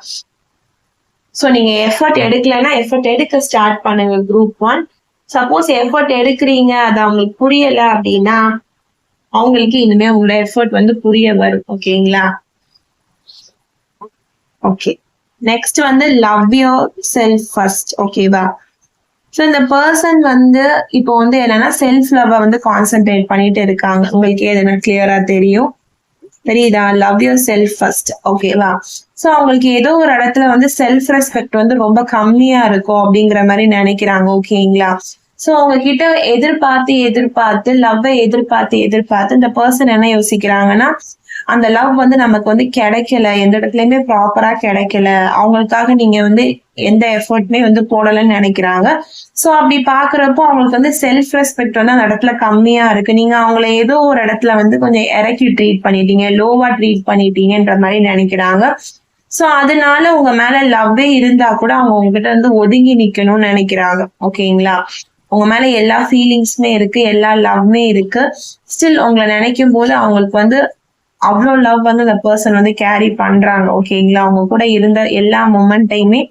ஸோ நீங்க எஃபர்ட் எடுக்கலைன்னா எஃபர்ட் எடுக்க ஸ்டார்ட் பண்ணுங்க குரூப் 1. சப்போஸ் எஃபர்ட் எடுக்கிறீங்க அது அவங்களுக்கு புரியல அப்படின்னா அவங்களுக்கு இனிமே உங்களோட எஃபர்ட் வந்து புரிய வரும். ஓகேங்களா? ஓகே, நெக்ஸ்ட் வந்து லவ் யோர் செல்ஃப் ஃபர்ஸ்ட். ஓகேவா? ஸோ இந்த பர்சன் வந்து இப்போ வந்து என்னன்னா செல்ஃப் லவ்வை வந்து கான்சென்ட்ரேட் பண்ணிட்டு இருக்காங்க. உங்களுக்கு எதுனா கிளியரா தெரியுதா? Love your self first. ஓகேவா? ஸோ அவங்களுக்கு ஏதோ ஒரு இடத்துல வந்து செல்ஃப் ரெஸ்பெக்ட் வந்து ரொம்ப கம்மியா இருக்கும் அப்படிங்கிற மாதிரி நினைக்கிறாங்க. ஓகேங்களா? சோ அவங்க கிட்ட எதிர்பார்த்து லவ்வை எதிர்பார்த்து இந்த பர்சன் என்ன யோசிக்கிறாங்கன்னா, அந்த லவ் வந்து நமக்கு வந்து கிடைக்கல, எந்த இடத்துலயுமே ப்ராப்பரா கிடைக்கல, அவங்களுக்காக நீங்க வந்து எந்த எஃபர்ட்மே வந்து போடலன்னு நினைக்கிறாங்க. சோ அப்படி பாக்குறப்போ அவங்களுக்கு வந்து செல்ஃப் ரெஸ்பெக்ட் வந்து அந்த இடத்துல கம்மியா இருக்கு. நீங்க அவங்கள ஏதோ ஒரு இடத்துல வந்து கொஞ்சம் இறக்கி ட்ரீட் பண்ணிட்டீங்க, லோவா ட்ரீட் பண்ணிட்டீங்கன்ற மாதிரி நினைக்கிறாங்க. சோ அதனால உங்க மேல லவ்வே இருந்தா கூட அவங்க உங்ககிட்ட வந்து ஒதுங்கி நிக்கணும்னு நினைக்கிறாங்க. ஓகேங்களா? உங்க மேல எல்லா ஃபீலிங்ஸுமே இருக்கு, எல்லா லவ்மே இருக்கு. ஸ்டில் உங்களை நினைக்கும் போது அவங்களுக்கு வந்து அவ்வளோ லவ் வந்து அந்த பர்சன் வந்து கேரி பண்றாங்க. ஓகேங்களா? அவங்க கூட இருந்த எல்லா மொமெண்ட்டையுமே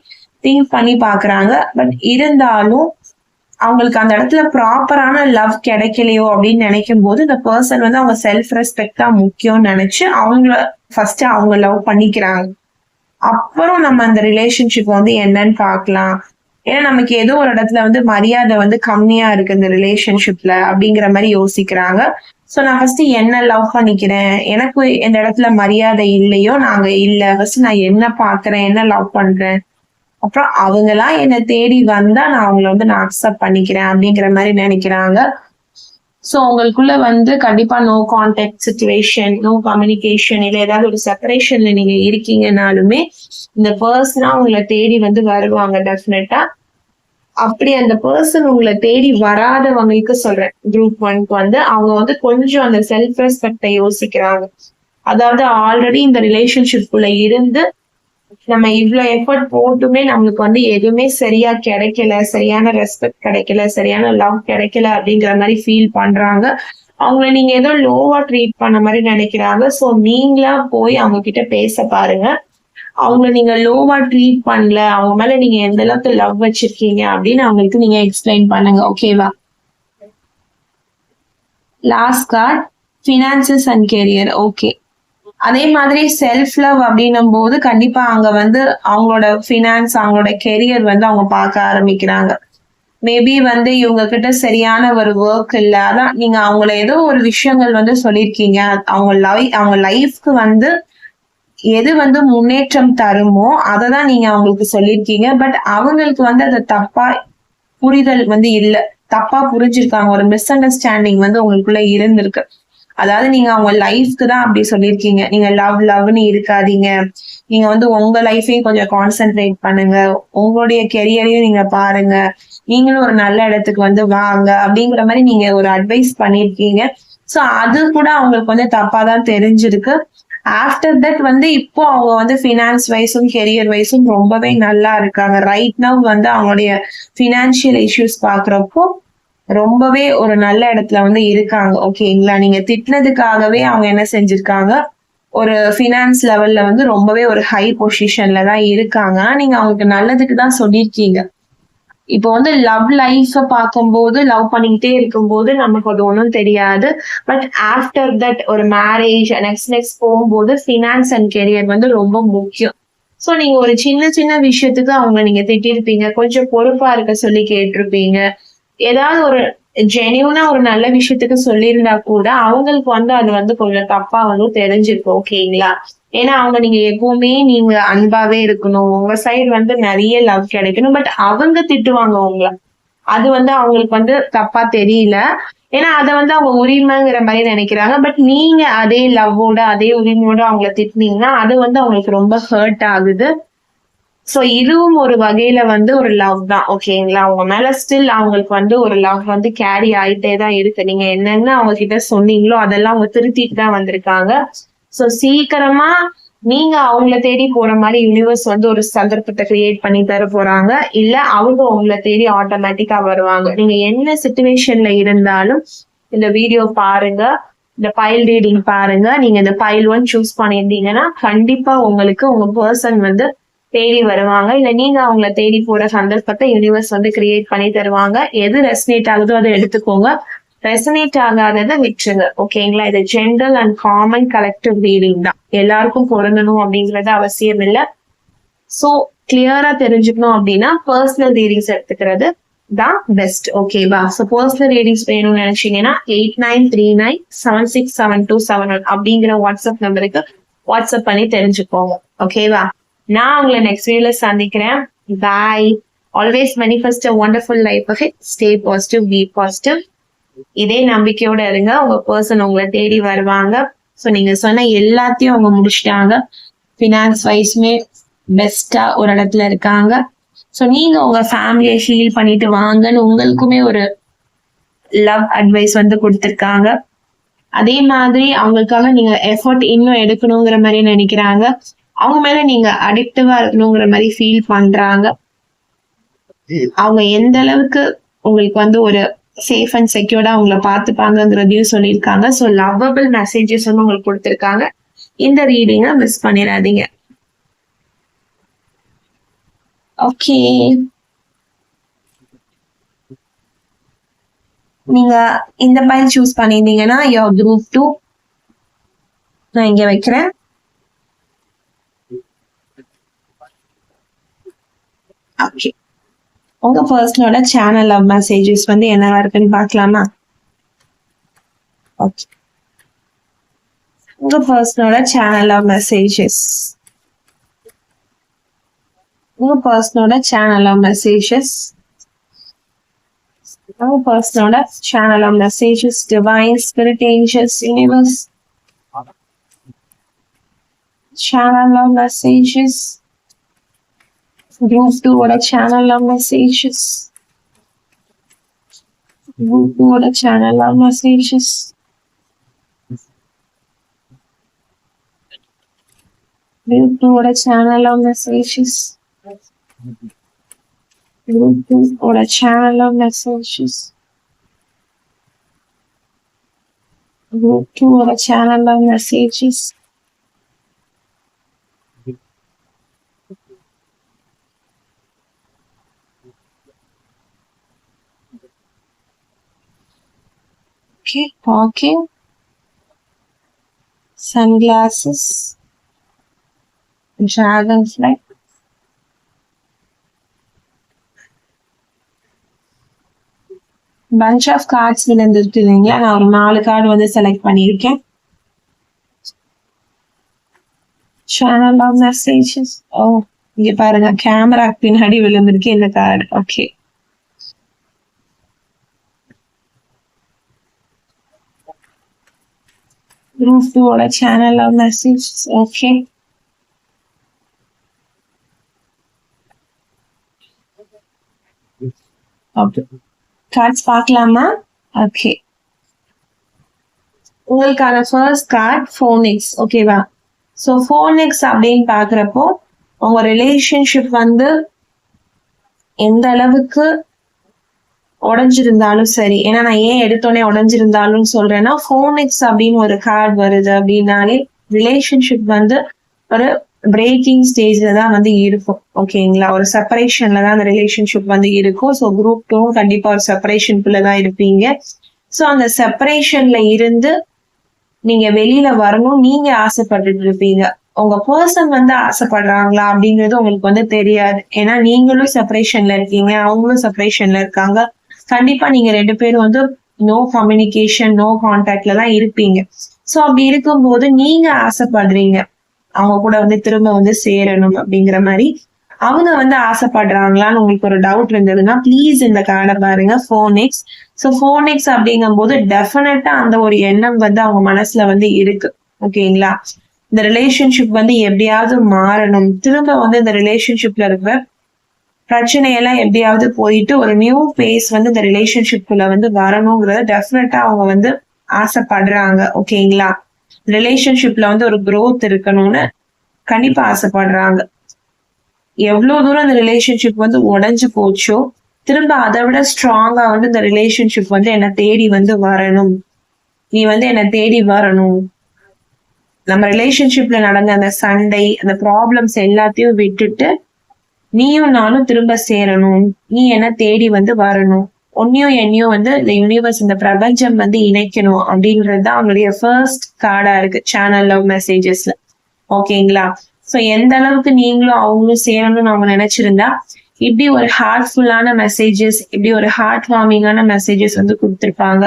திங்க் பண்ணி பாக்குறாங்க. பட் இருந்தாலும் அவங்களுக்கு அந்த இடத்துல ப்ராப்பரான லவ் கிடைக்கலையோ அப்படின்னு நினைக்கும் போது இந்த பர்சன் வந்து அவங்க செல்ஃப் ரெஸ்பெக்ட் தான் முக்கியம்னு நினைச்சு அவங்கள ஃபர்ஸ்ட் அவங்க லவ் பண்ணிக்கிறாங்க. அப்புறம் நம்ம அந்த ரிலேஷன்ஷிப் வந்து என்னன்னு பார்க்கலாம். ஏன்னா நமக்கு ஏதோ ஒரு இடத்துல வந்து மரியாதை வந்து கம்மியா இருக்கு இந்த ரிலேஷன்ஷிப்ல அப்படிங்கிற மாதிரி யோசிக்கிறாங்க. சோ நான் ஃபர்ஸ்ட் என்ன லவ் பண்ணிக்கிறேன், எனக்கு இந்த இடத்துல மரியாதை இல்லையோ நாங்க இல்ல, ஃபர்ஸ்ட் நான் என்ன பாக்குறேன், என்ன லவ் பண்றேன், அப்புறம் அவங்களா என்னை தேடி வந்தா நான் அவங்கள வந்து நான் அக்செப்ட் பண்ணிக்கிறேன் அப்படிங்கிற மாதிரி நினைக்கிறாங்க. சோ உங்களுக்குள்ள வந்து கண்டிப்பா no contact situation, no communication, இல்ல ஏதாவது ஒரு செப்பரேஷன்ல நீங்க இருக்கீங்கனாலுமே இந்த பர்சனா உங்களை தேடி வந்து வருவாங்க டெஃபினட்டா. அப்படி அந்த பர்சன் உங்களை தேடி வராதவங்களுக்கு சொல்றேன், குரூப் 1க்கு வந்து அவங்க வந்து கொஞ்சம் அந்த செல்ஃப் ரெஸ்பெக்டை யோசிக்கிறாங்க. அதாவது ஆல்ரெடி இந்த ரிலேஷன்ஷிப் குள்ள இருந்து நம்ம இவ்வளவு எஃபர்ட் போட்டுமே நம்மளுக்கு வந்து எதுவுமே சரியா கிடைக்கல, சரியான ரெஸ்பெக்ட் கிடைக்கல, சரியான லவ் கிடைக்கல அப்படிங்கிற மாதிரி ஃபீல் பண்றாங்க. அவங்கள நீங்க ஏதோ லோவா ட்ரீட் பண்ண மாதிரி நினைக்கிறாங்க. சோ நீங்களா போய் அவங்க கிட்ட பேச பாருங்க. அவங்க நீங்க லோவா ட்ரீட் பண்ணல, அவங்க மேல நீங்க எந்த அளவுக்கு லவ் வச்சிருக்கீங்க அப்படின்னு அவங்களுக்கு நீங்க எக்ஸ்பிளைன் பண்ணுங்க. ஓகேவா? Last card finances and career. Okay, அதே மாதிரி செல்ஃப் லவ் அப்படின்னும் போது கண்டிப்பா அங்க வந்து அவங்களோட ஃபினான்ஸ், அவங்களோட கெரியர் வந்து அவங்க பார்க்க ஆரம்பிக்கிறாங்க. மேபி வந்து இவங்க கிட்ட சரியான ஒரு ஒர்க் இல்ல, அதான் நீங்க அவங்கள ஏதோ ஒரு விஷயங்கள் வந்து சொல்லியிருக்கீங்க. அவங்க லைஃப்க்கு வந்து எது வந்து முன்னேற்றம் தருமோ அதை தான் நீங்க அவங்களுக்கு சொல்லியிருக்கீங்க. பட் அவங்களுக்கு வந்து அது தப்பா புரிதல் வந்து இல்ல, தப்பா புரிஞ்சிருக்காங்க. ஒரு மிஸ் அண்டர்ஸ்டாண்டிங் வந்து உங்களுக்குள்ள இருந்திருக்கு. அதாவது நீங்க அவங்க லைஃப்க்கு தான் அப்படி சொல்லியிருக்கீங்க. நீங்க லவ்னு இருக்காதீங்க, நீங்க வந்து உங்க லைஃபையும் கொஞ்சம் கான்சென்ட்ரேட் பண்ணுங்க, உங்களுடைய கெரியரையும் நீங்க பாருங்க, நீங்களும் ஒரு நல்ல இடத்துக்கு வந்து வாங்க அப்படிங்கிற மாதிரி நீங்க ஒரு அட்வைஸ் பண்ணிருக்கீங்க. சோ அது கூட அவங்களுக்கு வந்து தப்பா தான் தெரிஞ்சிருக்கு. ஆஃப்டர் தட் வந்து இப்போ அவங்க வந்து ஃபினான்ஸ் வைஸும் கெரியர் வைஸும் ரொம்பவே நல்லா இருக்காங்க. ரைட் நவ் வந்து அவங்களுடைய ஃபினான்ஷியல் இஷ்யூஸ் பாக்குறப்போ ரொம்பவே ஒரு நல்ல இடத்துல வந்து இருக்காங்க. ஓகேங்களா? நீங்க திட்டினதுக்காகவே அவங்க என்ன செஞ்சிருக்காங்க, ஒரு ஃபினான்ஸ் லெவல்ல வந்து ரொம்பவே ஒரு ஹை பொசிஷன்ல தான் இருக்காங்க. நீங்க அவங்களுக்கு நல்லதுக்கு தான் சொல்லியிருக்கீங்க. இப்போ வந்து லவ் லைஃப் பார்க்கும்போது லவ் பண்ணிக்கிட்டே இருக்கும்போது நமக்கு அது ஒன்றும் தெரியாது. பட் ஆஃப்டர் தட் ஒரு மேரேஜ் நெக்ஸ்ட் போகும்போது ஃபினான்ஸ் அண்ட் கெரியர் வந்து ரொம்ப முக்கியம். ஸோ நீங்க ஒரு சின்ன சின்ன விஷயத்துக்கு அவங்க நீங்க திட்டிருப்பீங்க, கொஞ்சம் பொறுப்பா இருக்க சொல்லி கேட்டிருப்பீங்க. ஏதாவது ஒரு ஜெனியூனா ஒரு நல்ல விஷயத்துக்கு சொல்லியிருந்தா கூட அவங்களுக்கு வந்து அது வந்து கொஞ்சம் தப்பா வந்து தெரிஞ்சிருக்கும். ஓகேங்களா? ஏன்னா அவங்க நீங்க எப்பவுமே நீங்க அன்பாவே இருக்கணும், உங்க சைடு வந்து நிறைய லவ் கிடைக்கணும். பட் அவங்க திட்டுவாங்க உங்களை, அது வந்து அவங்களுக்கு வந்து தப்பா தெரியல. ஏன்னா அதை வந்து அவங்க உரிமைங்கிற மாதிரி நினைக்கிறாங்க. பட் நீங்க அதே லவ்வோட அதே உரிமையோட அவங்களை திட்டினீங்கன்னா அது வந்து அவங்களுக்கு ரொம்ப ஹர்ட் ஆகுது. சோ இதுவும் ஒரு வகையில வந்து ஒரு லவ் தான். ஓகேங்களா? அவங்க மேல ஸ்டில் அவங்களுக்கு வந்து ஒரு லவ் வந்து கேரி ஆயிட்டே தான் இருக்கு. நீங்க என்னென்ன அவங்க கிட்ட சொன்னீங்களோ அதெல்லாம் அவங்க திருத்திட்டு தான் வந்திருக்காங்க. சோ சீக்கிரமா நீங்க அவங்கள தேடி போற மாதிரி யூனிவர்ஸ் வந்து ஒரு சந்தர்ப்பத்தை கிரியேட் பண்ணி தர போறாங்க. இல்ல அவங்க உங்களை தேடி ஆட்டோமேட்டிக்கா வருவாங்க. நீங்க என்ன சிச்சுவேஷன்ல இருந்தாலும் இந்த வீடியோ பாருங்க, இந்த பைல் ரீடிங் பாருங்க. நீங்க இந்த பைல் 1 சூஸ் பண்ணியிருந்தீங்கன்னா கண்டிப்பா உங்களுக்கு உங்க பர்சன் வந்து தேடி வருவாங்க. இல்ல நீங்க அவங்கள தேடி போற சந்தர்ப்பத்தை யூனிவர்ஸ் வந்து கிரியேட் பண்ணி தருவாங்க. எது ரெசனேட் ஆகுதோ அதை எடுத்துக்கோங்க, ரெசனேட் ஆகாததை விட்டுருங்க. ஓகேங்களா? இது general and common collective reading தான், எல்லாருக்கும் பொருந்தணும் அப்படிங்கறது அவசியம் இல்லை. சோ கிளியரா தெரிஞ்சுக்கணும் அப்படின்னா பர்சனல் ரீடிங்ஸ் எடுத்துக்கிறது தான் பெஸ்ட். ஓகேவா? சோ பர்சனல் ரீடிங்ஸ் வேணும்னு நினைச்சீங்கன்னா 8939767271 அப்படிங்கிற வாட்ஸ்அப் நம்பருக்கு வாட்ஸ்அப் பண்ணி தெரிஞ்சுக்கோங்க. ஓகேவா? நான் உங்களை நெக்ஸ்ட் வீடியோல சந்திக்கிறேன். Bye. Always manifest a wonderful life ahead. Stay positive, be positive. இதே நம்பிக்கையோட இருங்க, உங்க பர்சன் உங்களை தேடி வருவாங்க. சோ நீங்க சொன்ன எல்லாத்தையும் அவங்க முடிச்சிட்டாங்க. ஃபினான்ஸ் வைஸ்மே பெஸ்டா ஒரு இடத்துல இருக்காங்க. சோ நீங்க உங்க ஃபேமிலியை ஹீல் பண்ணிட்டு வாங்கன்னு உங்களுக்குமே ஒரு லவ் அட்வைஸ் வந்து கொடுத்திருக்காங்க. அதே மாதிரி அவங்களுக்காக நீங்க எஃபர்ட் இன்னும் எடுக்கணுங்கிற மாதிரி நினைக்கிறாங்க. அவங்க மேல நீங்க அடிக்டிவா இருக்கணுங்கிற மாதிரி ஃபீல் பண்றாங்க. அவங்க எந்த அளவுக்கு உங்களுக்கு வந்து ஒரு சேஃப் அண்ட் செக்யூர்டா அவங்கள பாத்துப்பாங்கிறதையும் சொல்லியிருக்காங்க. ஸோ லவ்வபிள் மெசேஜஸ் வந்து உங்களுக்கு கொடுத்துருக்காங்க. இந்த ரீடிங்கை மிஸ் பண்ணிடாதீங்க. ஓகே. நீங்க இந்த பைல் சூஸ் பண்ணியிருந்தீங்கன்னா யோர் குரூப் 2. நான் இங்க வைக்கிறேன். ஓகே, உங்க பர்சனோட சேனல் லவ் மெசேஜஸ் வந்து என்னவா இருக்குன்னு பார்க்கலாமா? ஓகே, உங்க பர்சனோட சேனல் லவ் மெசேஜஸ், உங்க பர்சனோட சேனல் லவ் மெசேஜஸ், உங்க பர்சனோட channel love messages, divine spirit angels universe, channel love messages, group 2 ஓட சேனல் லவ் மெசேஜஸ், group 2 ஓட சேனல் லவ் மெசேஜஸ், group 2 ஓட சேனல் லவ் மெசேஜஸ், group 2 ஓட சேனல் லவ் மெசேஜஸ், group 2 ஓட channel love messages, okay, talking, sunglasses, dragonfly, bunch of cards விழுந்துருக்கு இல்லைங்களா? நான் ஒரு 4 card வந்து select பண்ணியிருக்கேன். Channel love messages. ஓ, இங்க பாருங்க, கேமரா பின்னாடி விழுந்திருக்கு இந்த கார்டு. ஓகே, group 2 ஓட channel love messages. Okay, okay, cards பார்க்கலாமா? ஓகே, உங்களுக்கான ஃபர்ஸ்ட் கார்டு ஃபோனிக்ஸ். ஓகேவா? ஸோ ஃபோனிக்ஸ் அப்படின்னு பார்க்குறப்போ உங்க ரிலேஷன்ஷிப் வந்து எந்த அளவுக்கு உடஞ்சிருந்தாலும் சரி, ஏன்னா நான் ஏன் எடுத்தோடனே உடஞ்சிருந்தாலும் சொல்றேன்னா, ஃபோனிக்ஸ் அப்படின்னு ஒரு கார்டு வருது அப்படின்னாலே ரிலேஷன்ஷிப் வந்து ஒரு பிரேக்கிங் ஸ்டேஜ்ல தான் வந்து இருக்கும். ஓகேங்களா? ஒரு செப்பரேஷன்ல தான் அந்த ரிலேஷன்ஷிப் வந்து இருக்கும். ஸோ குரூப் 2 கண்டிப்பா ஒரு செப்பரேஷனுக்குள்ள தான் இருப்பீங்க. ஸோ அந்த செப்பரேஷன்ல இருந்து நீங்க வெளியில வரணும் நீங்க ஆசைப்பட்டுட்டு இருப்பீங்க. உங்க பர்சன் வந்து ஆசைப்படுறாங்களா அப்படிங்கிறது உங்களுக்கு வந்து தெரியாது. ஏன்னா நீங்களும் செப்பரேஷன்ல இருக்கீங்க, அவங்களும் செப்பரேஷன்ல இருக்காங்க. கண்டிப்பா நீங்க 2 பேரும் வந்து நோ கம்யூனிகேஷன், நோ கான்டாக்ட்ல தான் இருப்பீங்க. ஸோ அப்படி இருக்கும்போது நீங்க ஆசைப்படுறீங்க அவங்க கூட வந்து திரும்ப வந்து சேரணும் அப்படிங்கிற மாதிரி. அவங்க வந்து ஆசைப்படுறாங்களான்னு உங்களுக்கு ஒரு டவுட் இருந்ததுன்னா ப்ளீஸ் இந்த கார்டை பாருங்க, ஃபோனிக்ஸ். ஸோ ஃபோனிக்ஸ் அப்படிங்கும் போது டெஃபினட்டா அந்த ஒரு எண்ணம் வந்து அவங்க மனசுல வந்து இருக்கு. ஓகேங்களா? இந்த ரிலேஷன்ஷிப் வந்து எப்படியாவது மாறணும், திரும்ப வந்து இந்த ரிலேஷன்ஷிப்ல இருக்கிற பிரச்சனையெல்லாம் எப்படியாவது போயிட்டு ஒரு நியூ பேஸ் வந்து இந்த ரிலேஷன்ஷிப்குள்ள வந்து வரணுங்கிறத டெஃபினட்டா அவங்க வந்து ஆசைப்படுறாங்க. ஓகேங்களா? ரிலேஷன்ஷிப்ல வந்து ஒரு growth இருக்கணும்னு கண்டிப்பா ஆசைப்படுறாங்க. எவ்வளவு தூரம் இந்த ரிலேஷன்ஷிப் வந்து உடைஞ்சு போச்சோ, திரும்ப அதை விட ஸ்ட்ராங்கா வந்து இந்த ரிலேஷன்ஷிப் வந்து என்னை தேடி வந்து வரணும், நீ வந்து என்னை தேடி வரணும், நம்ம ரிலேஷன்ஷிப்ல நடந்த அந்த சண்டை, அந்த ப்ராப்ளம்ஸ் எல்லாத்தையும் விட்டுட்டு நீயும் நானும் திரும்ப சேரணும், நீ என்ன தேடி வந்து வரணும், உன்னையும் என்னையும் வந்து இந்த யூனிவர்ஸ், இந்த பிரபஞ்சம் வந்து இணைக்கணும் அப்படின்றது தான் அவங்களுடைய ஃபர்ஸ்ட் கார்டா இருக்கு சேனல் லவ் மெசேஜஸ்ல. ஓகேங்களா? ஸோ எந்த அளவுக்கு நீங்களும் அவங்களும் சேரணும்னு அவங்க நினைச்சிருந்தா இப்படி ஒரு ஹார்ட்ஃபுல்லான மெசேஜஸ், இப்படி ஒரு ஹார்ட் வார்மிங்கான மெசேஜஸ் வந்து கொடுத்துருப்பாங்க.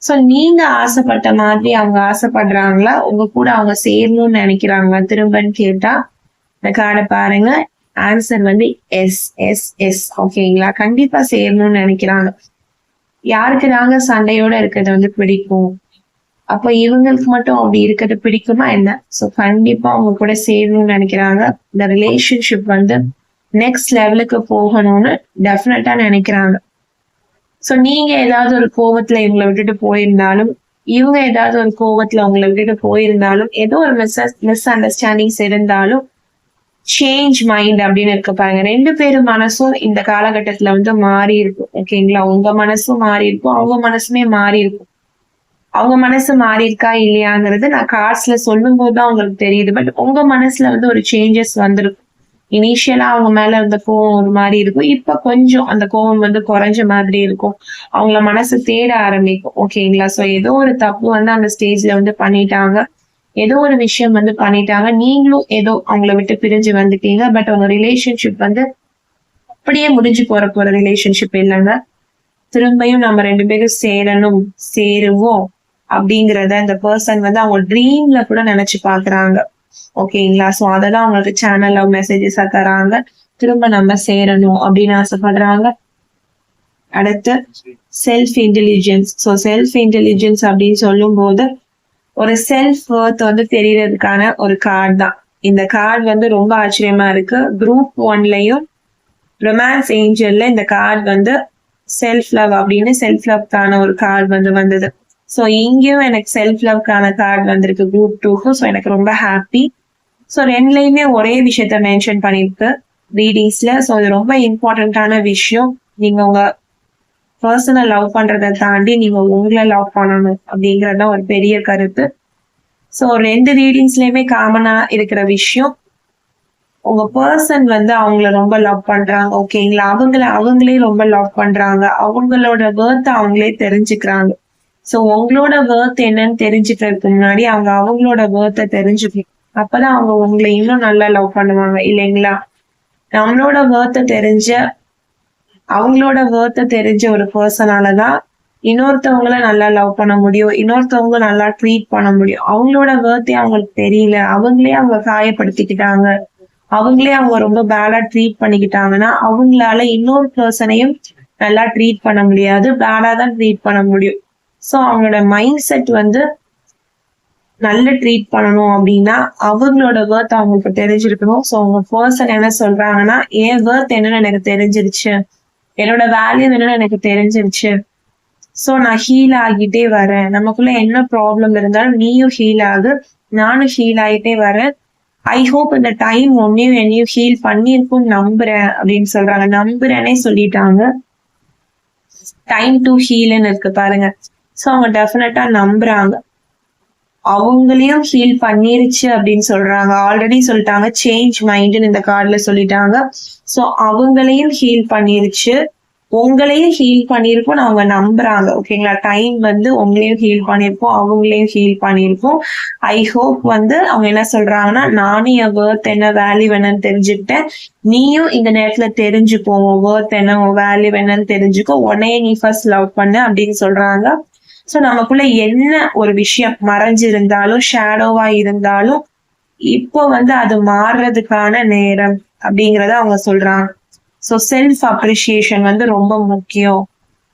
ஸோ நீங்க ஆசைப்பட்ட மாதிரி அவங்க ஆசைப்படுறாங்களா, உங்க கூட அவங்க சேரணும்னு நினைக்கிறாங்களா திரும்பன்னு கேட்டா இந்த கார்டை பாருங்க, ஆன்சர் வந்து எஸ் எஸ் எஸ். ஓகேங்களா? கண்டிப்பா சேரணும்னு நினைக்கிறாங்க. யாருக்கு தாங்க சண்டையோட இருக்கிறது வந்து பிடிக்கும்? அப்ப இவங்களுக்கு மட்டும் அப்படி இருக்கிறது பிடிக்குமா என்ன? ஸோ கண்டிப்பா அவங்க கூட சேரணும்னு நினைக்கிறாங்க. இந்த ரிலேஷன்ஷிப் வந்து நெக்ஸ்ட் லெவலுக்கு போகணும்னு டெஃபினட்டா நினைக்கிறாங்க. ஸோ நீங்க ஏதாவது ஒரு கோபத்துல இவங்களை விட்டுட்டு போயிருந்தாலும், இவங்க ஏதாவது ஒரு கோபத்துல உங்களை விட்டுட்டு போயிருந்தாலும், ஏதோ ஒரு மிஸ் அண்டர்ஸ்டாண்டிங்ஸ் இருந்தாலும் சேஞ்ச் மைண்ட் அப்படின்னு இருக்க பாருங்க. 2 பேரும் மனசும் இந்த காலகட்டத்துல வந்து மாறி இருக்கும். ஓகேங்களா? உங்க மனசும் மாறி இருக்கும், அவங்க மனசுமே மாறி இருக்கும். அவங்க மனசு மாறி இருக்கா இல்லையாங்கிறது நான் கார்ட்ஸ்ல சொல்லும் போதுதான் உங்களுக்கு தெரியுது. பட் உங்க மனசுல வந்து ஒரு சேஞ்சஸ் வந்திருக்கும். இனிஷியலா அவங்க மேல இருந்த கோவம் ஒரு மாதிரி இருக்கும். இப்ப கொஞ்சம் அந்த கோவம் வந்து குறைஞ்ச மாதிரி இருக்கும். அவங்கள மனசு தேட ஆரம்பிக்கும். ஓகேங்களா? சோ ஏதோ ஒரு தப்பு வந்து அந்த ஸ்டேஜ்ல வந்து பண்ணிட்டாங்க. ஏதோ ஒரு விஷயம் வந்து பண்ணிட்டாங்க. நீங்களும் ஏதோ அவங்கள விட்டு பிரிஞ்சு வந்துட்டீங்க. பட் உங்க ரிலேஷன்ஷிப் வந்து அப்படியே முடிஞ்சு போற ரிலேஷன்ஷிப் இல்லைங்க. திரும்பியும் நம்ம 2 பேரும் சேரணும், சேருவோம் அப்படிங்கிறத இந்த பர்சன் வந்து அவங்க ட்ரீம்ல கூட நினைச்சு பாக்குறாங்க. ஓகேங்களா? சோ அதெல்லாம் அவங்களுக்கு சேனல்ல மெசேஜஸா தராங்க. திரும்ப நம்ம சேரணும் அப்படின்னு ஆசைப்படுறாங்க. அடுத்து self intelligence. So self intelligence அப்படின்னு சொல்லும் போது ஒரு செல்ஃப் வொர்த் வந்து தெரியறதுக்கான ஒரு கார்டு தான். இந்த கார்டு வந்து ரொம்ப ஆச்சரியமா இருக்கு. குரூப் 1லயும் ரொமான்ஸ் ஏஞ்சல்ல இந்த கார்டு வந்து செல்ஃப் லவ் அப்படின்னு செல்ஃப் லவ்க்கான ஒரு கார்டு வந்து வந்தது. ஸோ இங்கேயும் எனக்கு செல்ஃப் லவ்க்கான கார்டு வந்திருக்கு குரூப் 2க்கும். ஸோ எனக்கு ரொம்ப ஹாப்பி. ஸோ ரெண்டுலையுமே ஒரே விஷயத்த மென்ஷன் பண்ணிருக்கு ரீடிங்ஸ்ல. ஸோ இது ரொம்ப இம்பார்ட்டன்டான விஷயம். நீங்க உங்க பர்சனை லவ் பண்றதை தாண்டி நீங்க உங்களை லவ் பண்ணணும் அப்படிங்கறது ஒரு பெரிய கருத்து. ஸோ 2 ரீடிங்ஸ்லயுமே காமனா இருக்கிற விஷயம், உங்க பர்சன் வந்து அவங்கள ரொம்ப லவ் பண்றாங்க. ஓகேங்களா? அவங்களே ரொம்ப லவ் பண்றாங்க. அவங்களோட வேர்த் அவங்களே தெரிஞ்சுக்கிறாங்க. சோ உங்களோட வேர்த் என்னன்னு தெரிஞ்சுக்கிறதுக்கு முன்னாடி அவங்களோட வேர்த்தை தெரிஞ்சுக்கணும். அப்பதான் அவங்க உங்களை இன்னும் நல்லா லவ் பண்ணுவாங்க இல்லைங்களா? நம்மளோட அவங்களோட வேர்த்தை தெரிஞ்ச ஒரு பர்சனாலதான் இன்னொருத்தவங்கள நல்லா லவ் பண்ண முடியும். இன்னொருத்தவங்க நல்லா ட்ரீட் பண்ண முடியும். அவங்களோட வேர்த்தே அவங்களுக்கு தெரியல, அவங்களே அவங்க காயப்படுத்திக்கிட்டாங்க, அவங்களே அவங்க ரொம்ப பேடா ட்ரீட் பண்ணிக்கிட்டாங்கன்னா அவங்களால இன்னொரு பர்சனையும் நல்லா ட்ரீட் பண்ண முடியாது, பேடா தான் ட்ரீட் பண்ண முடியும். சோ அவங்களோட மைண்ட் செட் வந்து நல்ல ட்ரீட் பண்ணணும் அப்படின்னா அவங்களோட வேர்த் அவங்களுக்கு தெரிஞ்சிருக்கணும். சோ அவங்க பர்சன் என்ன சொல்றாங்கன்னா, என் வேர்த் என்னன்னு எனக்கு தெரிஞ்சிருச்சு, என்னோட வேல்யூ என்னன்னு எனக்கு தெரிஞ்சிருச்சு, சோ நான் ஹீல் ஆகிட்டே வரேன். நமக்குள்ள என்ன ப்ராப்ளம் இருந்தாலும் நீயும் ஹீல் ஆகு, நானும் ஹீல் ஆகிட்டே வரேன். ஐ ஹோப் இந்த டைம் ஒன்னையும் என்னையும் ஹீல் பண்ணிருக்கும்னு நம்புறேன் அப்படின்னு சொல்றாங்க. நம்புறேனே சொல்லிட்டாங்க. டைம் டு ஹீல்னு இருக்கு பாருங்க. சோ அவங்க டெஃபினட்டா நம்புறாங்க. அவங்களையும் ஹீல் பண்ணிருச்சு அப்படின்னு சொல்றாங்க. ஆல்ரெடி சொல்லிட்டாங்க சேஞ்ச் மைண்ட்னு இந்த கார்டுல சொல்லிட்டாங்க. சோ அவங்களையும் ஹீல் பண்ணிருச்சு, உங்களையும் ஹீல் பண்ணிருப்போம் அவங்க நம்புறாங்க. ஓகேங்களா? டைம் வந்து உங்களையும் ஹீல் பண்ணிருப்போம், அவங்களையும் ஹீல் பண்ணிருப்போம். ஐ ஹோப் வந்து அவங்க என்ன சொல்றாங்கன்னா, நானும் என் வேர்த் என்ன வேல்யூ என்னன்னு தெரிஞ்சுக்கிட்டேன், நீயும் இந்த நேரத்துல தெரிஞ்சுக்கோ, உன் வேர்த் என்ன உன் வேல்யூ என்னன்னு தெரிஞ்சுக்கோ, உன்னையே நீ ஃபர்ஸ்ட் லவ் பண்ணு அப்படின்னு சொல்றாங்க. சோ நமக்குள்ள என்ன ஒரு விஷயம் மறைஞ்சிருந்தாலும் ஷேடோவா இருந்தாலும் இப்போ வந்து அது மாறுறதுக்கான நேரம் அப்படிங்கறத அவங்க சொல்றாங்க. சோ செல்ஃப் அப்ரிசியேஷன் வந்து ரொம்ப முக்கியம்.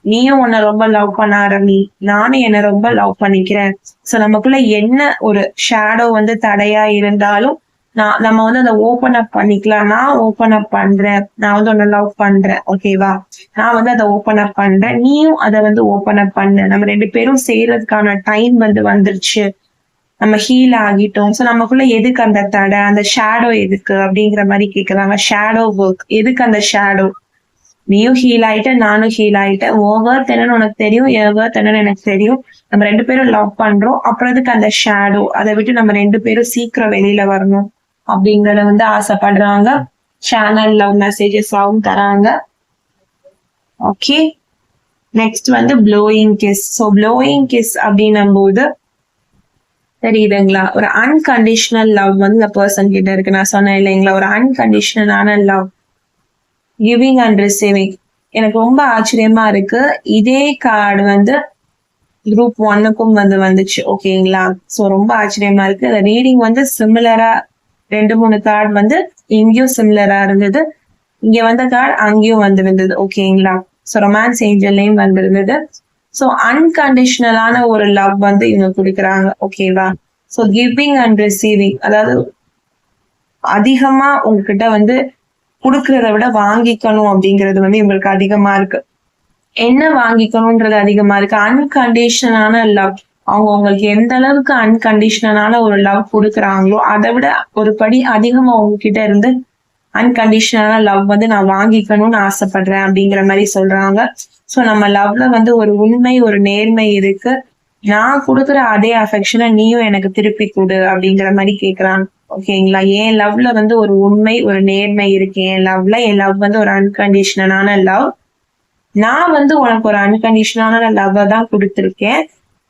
நீயும் உன்னை ரொம்ப லவ் பண்ண ஆரம்பி, நானும் என்னை ரொம்ப லவ் பண்ணிக்கிறேன். சோ நமக்குள்ள என்ன ஒரு ஷேடோ வந்து தடையா இருந்தாலும் நம்ம வந்து அதை ஓபன் அப் பண்ணிக்கலாம். நான் ஓபன் அப் பண்றேன், நான் வந்து உன்னை லவ் பண்றேன், ஓகேவா? நான் வந்து அதை ஓபன் அப் பண்றேன், நீயும் அதை வந்து ஓபன் அப் பண்ணு. நம்ம 2 பேரும் செய்யறதுக்கான டைம் வந்து வந்துருச்சு, நம்ம ஹீல் ஆகிட்டோம். சோ நமக்குள்ள எதுக்கு அந்த தடை, அந்த ஷேடோ எதுக்கு அப்படிங்கிற மாதிரி கேக்குறாங்க. ஷேடோ ஒர்க் எதுக்கு? அந்த ஷேடோ, நீயும் ஹீல் ஆயிட்ட, நானும் ஹீல் ஆயிட்டேன், உன் வேர்த் என்னன்னு உனக்கு தெரியும், என் வேர்த் என்னன்னு எனக்கு தெரியும், நம்ம 2 பேரும் லவ் பண்றோம், அப்புறம் எதுக்கு அந்த ஷேடோ? அதை விட்டு நம்ம 2 பேரும் சீக்கிரம் வெளியில வரணும் அப்படிங்கறத வந்து ஆசைப்படுறாங்க. சேனல் லவ் மெசேஜஸாவும் தராங்க. ஓகே, நெக்ஸ்ட் வந்து blowing kiss. So blowing kiss அப்படின்னும் போது தெரியுதுங்களா, ஒரு அன்கண்டிஷனல் லவ் வந்து இந்த பர்சன் கிட்ட இருக்கு. நான் சொன்னேன் இல்லைங்களா, ஒரு அன்கண்டிஷனலான லவ், கிவிங் அண்ட் ரிசீவிங். எனக்கு ரொம்ப ஆச்சரியமா இருக்கு. இதே கார்டு வந்து குரூப் 1க்கும் வந்து வந்துச்சு. ஓகேங்களா? சோ ரொம்ப ஆச்சரியமா இருக்கு. அந்த ரீடிங் வந்து சிமிலரா 2-3 கார்டு வந்து இங்கேயும் சிமிலரா இருந்தது, இங்க வந்த கார்டு அங்கேயும் வந்திருந்தது. ஓகேங்களா? சோ ரொமான்ஸ் ஏஞ்சல்லையும் வந்திருந்தது. சோ அன்கண்டிஷனலான ஒரு லவ் வந்து இவங்க கொடுக்குறாங்க. ஓகேவா? சோ கிவிங் அண்ட் ரிசீவிங், அதாவது அதிகமா உங்ககிட்ட வந்து கொடுக்கறத விட வாங்கிக்கணும் அப்படிங்கிறது வந்து இவங்களுக்கு அதிகமா இருக்கு. என்ன வாங்கிக்கணும்ன்றது அதிகமா இருக்கு. அன்கண்டிஷனான லவ், அவங்க உங்களுக்கு எந்த அளவுக்கு அன்கண்டிஷனலான ஒரு லவ் கொடுக்குறாங்களோ அதை விட ஒரு படி அதிகமா உங்ககிட்ட இருந்து அன்கண்டிஷனலான லவ் வந்து நான் வாங்கிக்கணும்னு ஆசைப்படுறேன் அப்படிங்கிற மாதிரி சொல்றாங்க. சோ நம்ம லவ்ல வந்து ஒரு உண்மை, ஒரு நேர்மை இருக்கு. நான் கொடுக்குற அதே அஃபெக்ஷனை நீயும் எனக்கு திருப்பி கொடு அப்படிங்கிற மாதிரி கேக்குறாங்க. ஓகேங்களா? என் லவ்ல வந்து ஒரு உண்மை, ஒரு நேர்மை இருக்கு. என் லவ் வந்து ஒரு அன்கண்டிஷனலான லவ். நான் வந்து உனக்கு ஒரு அன்கண்டிஷனலான லவ்வை தான் கொடுத்துருக்கேன்.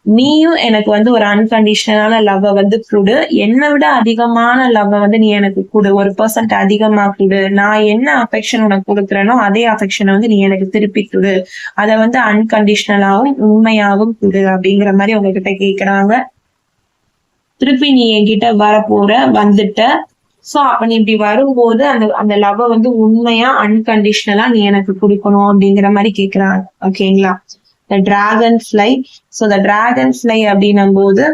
நீயும் எனக்கு வந்து ஒரு அன்கண்டிஷனலான லவ்வை வந்து கொடு. என்னை விட அதிகமான லவ்வை வந்து நீ எனக்கு கொடு. 1% அதிகமா கொடு. நான் என்ன அஃபெக்ஷன் உனக்கு கொடுக்குறேனோ அதே அஃபெக்ஷனை வந்து நீ எனக்கு திருப்பி கொடு. அதை வந்து அன்கண்டிஷனலாவும் உண்மையாவும் கொடு அப்படிங்கிற மாதிரி உங்ககிட்ட கேக்குறாங்க. திருப்பி நீ என்கிட்ட வந்துட்ட. சோ அப்ப நீ இப்படி வரும்போது அந்த லவ்வை வந்து உண்மையா அன்கண்டிஷனலா நீ எனக்கு கொடுக்கணும் அப்படிங்கிற மாதிரி கேக்குறாங்க. ஓகேங்களா? The dragonfly. So the dragonfly அப்படின்னும் போது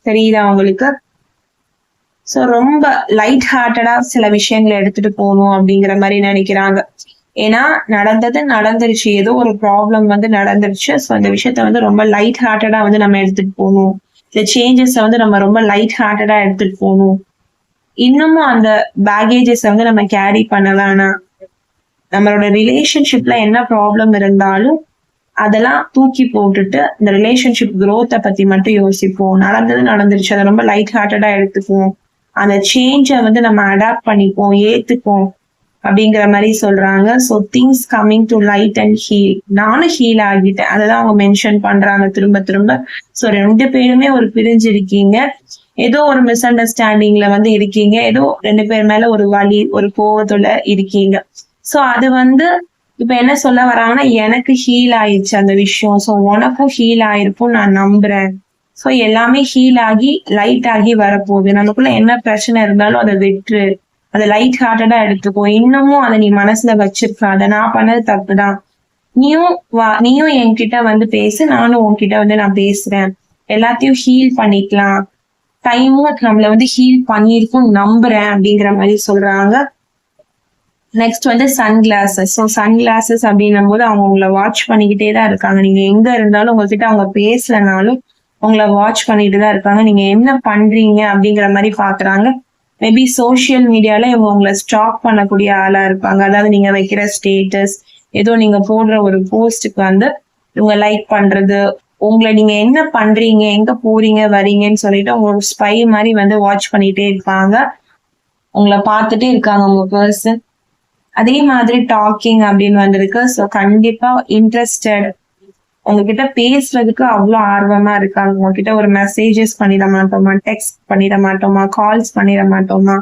தெரியுதா உங்களுக்கு? ஸோ ரொம்ப லைட் ஹார்ட்டடா சில விஷயங்களை எடுத்துட்டு போகணும் அப்படிங்கிற மாதிரி நினைக்கிறாங்க. ஏன்னா நடந்துருச்சு, ஏதோ ஒரு ப்ராப்ளம் வந்து நடந்துருச்சு. ஸோ அந்த விஷயத்த வந்து ரொம்ப லைட் ஹார்ட்டடா வந்து நம்ம எடுத்துட்டு போகணும். இந்த சேஞ்சஸ் வந்து நம்ம ரொம்ப லைட் ஹார்ட்டடா எடுத்துட்டு போகணும். இன்னமும் அந்த பேகேஜஸ் வந்து நம்ம கேரி பண்ண வேணாம். நம்மளோட ரிலேஷன்ஷிப்ல என்ன ப்ராப்ளம் இருந்தாலும் அதெல்லாம் தூக்கி போட்டுட்டு இந்த ரிலேஷன்ஷிப் குரோத்தை பத்தி மட்டும் யோசிப்போம். நடந்துருச்சு, அதை ரொம்ப லைட் ஹார்ட்டடா எடுத்துக்குவோம். அந்த சேஞ்சை வந்து நம்ம அடாப்ட் பண்ணிப்போம், ஏத்துப்போம் அப்படிங்கிற மாதிரி சொல்றாங்க. So things coming to light and heal. நானும் ஹீல் ஆகிட்டேன், அதெல்லாம் அவங்க மென்ஷன் பண்றாங்க திரும்ப திரும்ப. ஸோ 2 பேருமே ஒரு பிரிஞ்சிருக்கீங்க, ஏதோ ஒரு மிஸ் அண்டர்ஸ்டாண்டிங்ல வந்து இருக்கீங்க, ஏதோ 2 பேர் மேல ஒரு வலி, ஒரு கோவத்துல இருக்கீங்க. ஸோ அது வந்து இப்ப என்ன சொல்ல வராங்கன்னா, எனக்கு ஹீல் ஆயிடுச்சு அந்த விஷயம். ஸோ உனக்கும் ஹீல் ஆயிருக்கும் நான் நம்புறேன். ஸோ எல்லாமே ஹீல் ஆகி லைட் ஆகி வரப்போகுது. நமக்குள்ள என்ன பிரச்சனை இருந்தாலும் அதை விட்டுரு, அதை லைட் ஹார்ட்டடா எடுத்துக்கோ. இன்னமும் அதை நீ மனசுல வச்சிருக்காத. நான் பண்ணது தப்புதான். நீயும் என்கிட்ட வந்து பேசு, நானும் உன்கிட்ட வந்து நான் பேசுறேன். எல்லாத்தையும் ஹீல் பண்ணிக்கலாம். டைமும் நம்மள வந்து ஹீல் பண்ணிருக்கும் நம்புறேன் அப்படிங்கிற மாதிரி சொல்றாங்க. நெக்ஸ்ட் வந்து சன்கிளாசஸ். ஸோ சன்கிளாசஸ் அப்படின்னும் போது அவங்க உங்களை வாட்ச் பண்ணிக்கிட்டே தான் இருக்காங்க. நீங்க எங்க இருந்தாலும் உங்ககிட்ட அவங்க பேசலனாலும் உங்களை வாட்ச் பண்ணிட்டு தான் இருக்காங்க. நீங்க என்ன பண்றீங்க அப்படிங்கிற மாதிரி பாக்குறாங்க. மேபி சோசியல் மீடியால இவங்க உங்களை ஸ்டாக் பண்ணக்கூடிய ஆளா இருப்பாங்க. அதாவது நீங்க வைக்கிற ஸ்டேட்டஸ், ஏதோ நீங்க போடுற ஒரு போஸ்டுக்கு வந்து இவங்க லைக் பண்றது, உங்களை நீங்க என்ன பண்றீங்க, எங்க போறீங்க வரீங்கன்னு சொல்லிட்டு அவங்க ஒரு ஸ்பை மாதிரி வந்து வாட்ச் பண்ணிட்டே இருப்பாங்க. உங்களை பார்த்துட்டே இருக்காங்க உங்க பர்சன். அதே மாதிரி டாக்கிங் அப்படின்னு வந்திருக்கு. ஸோ கண்டிப்பா இன்ட்ரெஸ்டட், உங்ககிட்ட பேசுறதுக்கு அவ்வளோ ஆர்வமா இருக்காங்க. உங்ககிட்ட ஒரு மெசேஜஸ் பண்ணிட மாட்டோமா, டெக்ஸ்ட் பண்ணிட மாட்டோமா, கால்ஸ் பண்ணிட மாட்டோமா,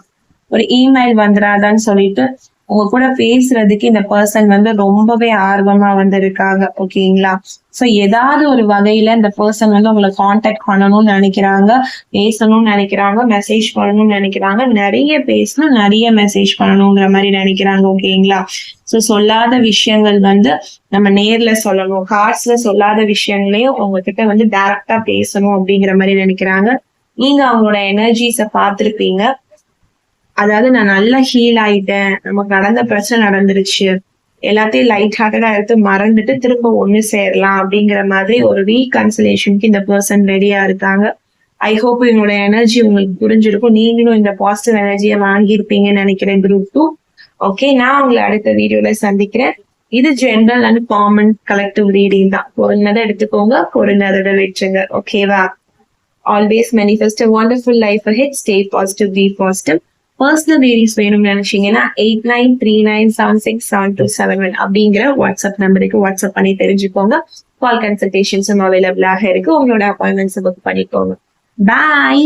ஒரு இமெயில் வந்துடாதான்னு சொல்லிட்டு உங்க கூட பேசுறதுக்கு இந்த பர்சன் வந்து ரொம்பவே ஆர்வமா வந்து இருக்காங்க. ஓகேங்களா? ஸோ ஏதாவது ஒரு வகையில இந்த பர்சன் வந்து உங்களை காண்டாக்ட் பண்ணணும்னு நினைக்கிறாங்க, பேசணும்னு நினைக்கிறாங்க, மெசேஜ் பண்ணணும்னு நினைக்கிறாங்க, நிறைய பேசணும், நிறைய மெசேஜ் பண்ணணுங்கிற மாதிரி நினைக்கிறாங்க. ஓகேங்களா? ஸோ சொல்லாத விஷயங்கள் வந்து நம்ம நேர்ல சொல்லணும், கார்ட்ஸ்ல சொல்லாத விஷயங்களையும் உங்ககிட்ட வந்து டைரக்டா பேசணும் அப்படிங்கிற மாதிரி நினைக்கிறாங்க. நீங்க அவங்களோட எனர்ஜிஸை பார்த்திருப்பீங்க. அதாவது நான் நல்லா ஹீல் ஆயிட்டேன், நமக்கு நடந்த பிரச்சனை நடந்துருச்சு, எல்லாத்தையும் லைட் ஹார்ட்டடா எடுத்து மறந்துட்டு திரும்ப ஒண்ணு சேரலாம் அப்படிங்கிற மாதிரி ஒரு ரீகன்சிலேஷனுக்கு இந்த பர்சன் ரெடியா இருக்காங்க. ஐ ஹோப் இவங்களோட எனர்ஜி உங்களுக்கு புரிஞ்சிருக்கும். நீங்களும் இந்த பாசிட்டிவ் எனர்ஜியை வாங்கியிருப்பீங்கன்னு நினைக்கிறேன் குரூப் 2. ஓகே, நான் உங்களை அடுத்த வீடியோல சந்திக்கிறேன். இது general and common collective reading தான். பொருந்ததை எடுத்துக்கோங்க, பொருந்தாததை விட்டுருங்க. ஓகேவா? Always manifest a wonderful life ahead. Stay positive, be positive. Personal readings வேணும்னு நினைச்சீங்கன்னா 8939767271 அப்படிங்கிற வாட்ஸ்அப் நம்பருக்கு வாட்ஸ்அப் பண்ணி தெரிஞ்சுக்கோங்க. கால் கன்சல்டேஷன்ஸும் அவைலபிளாக இருக்கு. உங்களோட அப்பாயின்மெண்ட்ஸ் புக் பண்ணிக்கோங்க. பாய்.